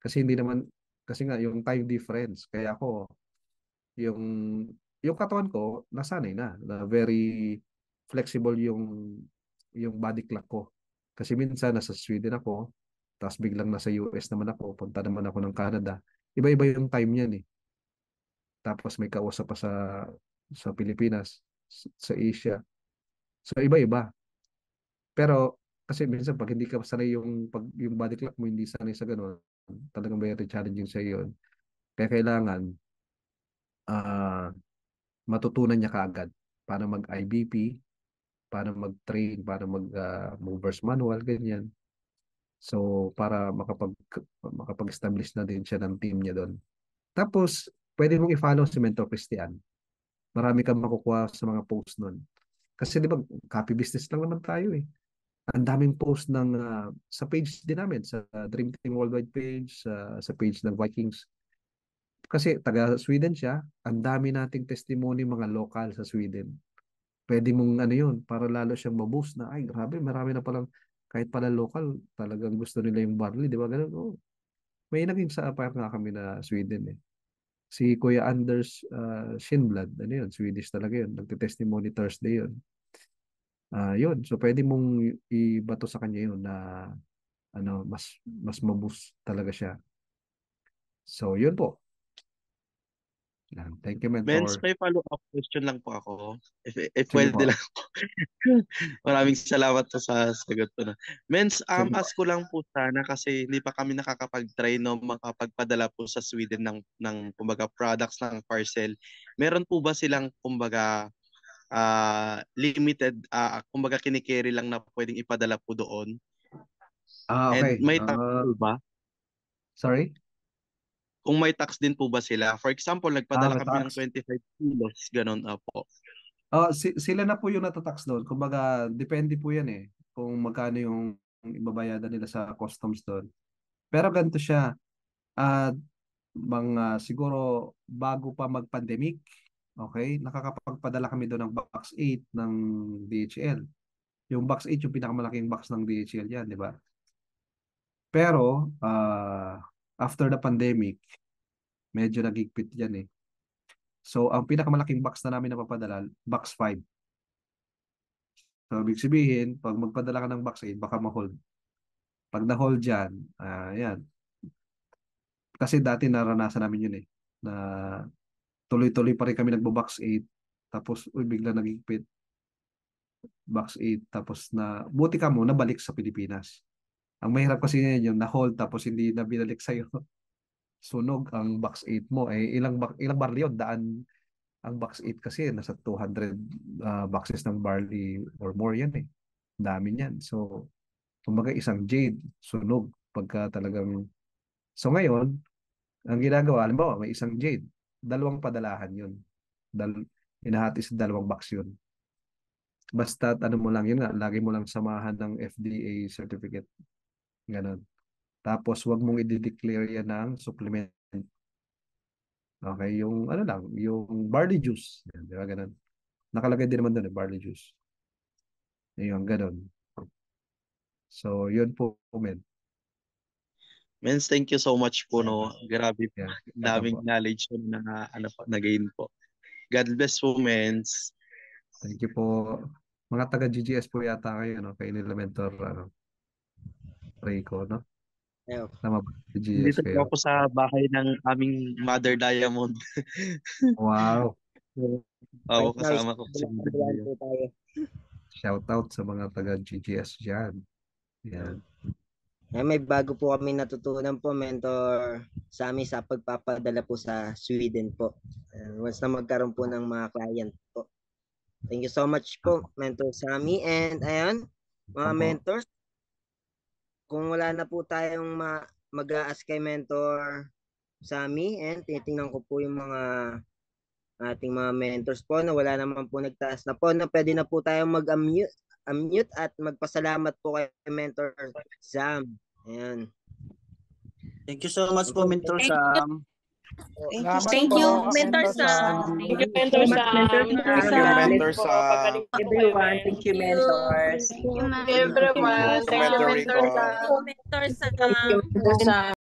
Speaker 2: kasi hindi naman, kasi nga yung time difference. Kaya ako, yung yung katawan ko, nasanay na very flexible yung body clock ko. Kasi minsan nasa Sweden ako, tapos biglang nasa US naman ako, punta naman ako ng Canada. Iba-iba yung time niyan eh. Tapos may kausap pa sa Pilipinas, sa Asia. So iba-iba. Pero kasi minsan pag hindi ka sanay yung body clock mo hindi sanay sa ganun, talagang very challenging sa yun. Kaya kailangan ah matutunan niya kaagad para mag-IBP, para mag-train, para mag-movers manual, ganyan. So, para makapag-establish na din siya ng team niya doon. Tapos, pwede mong i-follow si Mentor Christian. Marami kang makukuha sa mga posts nun. Kasi di ba, copy business lang naman tayo eh. Ang daming post sa page din namin, sa Dream Team Worldwide page, sa page ng Vikings. Kasi taga Sweden siya, ang dami nating testimony mga local sa Sweden. Pwede mong ano yun, para lalo siyang maboost na, ay grabe, marami na palang, kahit pala local, talagang gusto nila yung barley, di ba? Ganun, oh. May naging sa apart nga kami na Sweden eh. Si Kuya Anders Shinblad, ano yun, Swedish talaga yun. Nagte-testimony Thursday yun. Yun, so pwede mong ibato sa kanya yun na ano, mas maboost talaga siya. So, yun po. Yan. Thank you,
Speaker 6: Men's,
Speaker 2: mentor.
Speaker 6: may follow-up question lang po ako. If
Speaker 2: Sige
Speaker 6: pwede
Speaker 2: po.
Speaker 6: lang po. Maraming salamat po sa sagot po na. Men's,
Speaker 2: Sige po.
Speaker 6: ask ko lang po sana kasi hindi pa kami nakakapag-try no makapagpadala po sa Sweden ng kumbaga products ng parcel. Meron po ba silang kumbaga limited kumbaga kinikerry lang na pwedeng ipadala po doon? And
Speaker 2: Okay.
Speaker 6: may tax po ba?
Speaker 2: Sorry?
Speaker 6: Kung may tax din po ba sila? For example, nagpadala
Speaker 2: May
Speaker 6: kami ng
Speaker 2: tax.
Speaker 6: 25 kilos, ganun po.
Speaker 2: Sila na po yung natatax doon. Kumbaga, depende po yan eh. Kung magkano yung ibabayadan nila sa customs doon. Pero ganito siya. Uh, siguro bago pa mag-pandemic, okay, nakakapagpadala kami doon ng box 8 ng DHL. Yung box 8 yung pinakamalaking box ng DHL yan, di ba? Pero, after the pandemic, medyo nagigpit yan eh. So, ang pinakamalaking box na namin napapadala, box 5. So, ibig sabihin, pag magpadala ka ng box 8, baka ma-hold. Pag na-hold dyan, yan. Kasi dati naranasan namin yun eh. Na tuloy-tuloy pa rin kami nagbo-box 8. Tapos, bigla nagigpit. Box 8. Tapos buti ka mo, nabalik sa Pilipinas. Ang mahirap kasi ngayon yung na-hold tapos hindi na binalik sa'yo. Sunog ang box 8 mo. Ilang barley yun? Daan ang box 8 kasi nasa 200 boxes ng barley or more yan eh. Dami niyan. So, kumbaga isang jade, sunog pagka talagang... So ngayon, ang ginagawa, halimbawa, may isang jade, dalawang padalahan yun. Inahati sa dalawang box yun. Basta ano mo lang yun nga, lagi mo lang samahan ng FDA certificate. Ganon. Tapos, wag mong i-declare yan ng supplement. Okay, yung ano lang, yung barley juice. Yan, di ba ganon? Nakalagay din naman doon barley juice. Yung ganon. So, yun po, men.
Speaker 6: Men's, thank you so much po, no. Grabe po.
Speaker 2: Yeah,
Speaker 6: Daming
Speaker 2: po.
Speaker 6: knowledge na na-gain po. God bless po, men's.
Speaker 2: Thank you po. Mga taga GGS po yata kayo, no? Kayo nila mentor, Rico, no?
Speaker 1: Ayun.
Speaker 2: Tama ba? GGS
Speaker 6: Dito po
Speaker 2: kayo.
Speaker 6: ako sa bahay ng aming Mother Diamond.
Speaker 2: Wow.
Speaker 6: Oo,
Speaker 1: Right now,
Speaker 6: kasama ko si Mother
Speaker 1: Bilang
Speaker 6: Diamond.
Speaker 1: po tayo.
Speaker 2: Shout out sa mga taga GGS dyan. Yan.
Speaker 1: May bago po kami natutunan po, mentor, sa amin sa pagpapadala po sa Sweden po. Once na magkaroon po ng mga client po. Thank you so much po, Mentor Sammy. And ayan, mga mentors, kung wala na po tayong mag-a-ask kay Mentor Sammy, and tinitingnan ko po yung mga ating mga mentors po na wala naman po nagtaas na po na pwede na po tayong mag-unmute at magpasalamat po kay Mentor Sam. Ayan.
Speaker 5: Thank you so much po, Mentor
Speaker 4: Thank you.
Speaker 5: Sam.
Speaker 7: Thank you, Mentor Sam.
Speaker 3: Thank you, Mentor Sam.
Speaker 7: Thank you,
Speaker 8: Mentor Sam.
Speaker 3: Pagaling po kayo, men.
Speaker 7: Thank you, mentors.
Speaker 8: Thank you, Mentor Rico.
Speaker 7: Mentor Sam.
Speaker 4: Mentor Sam.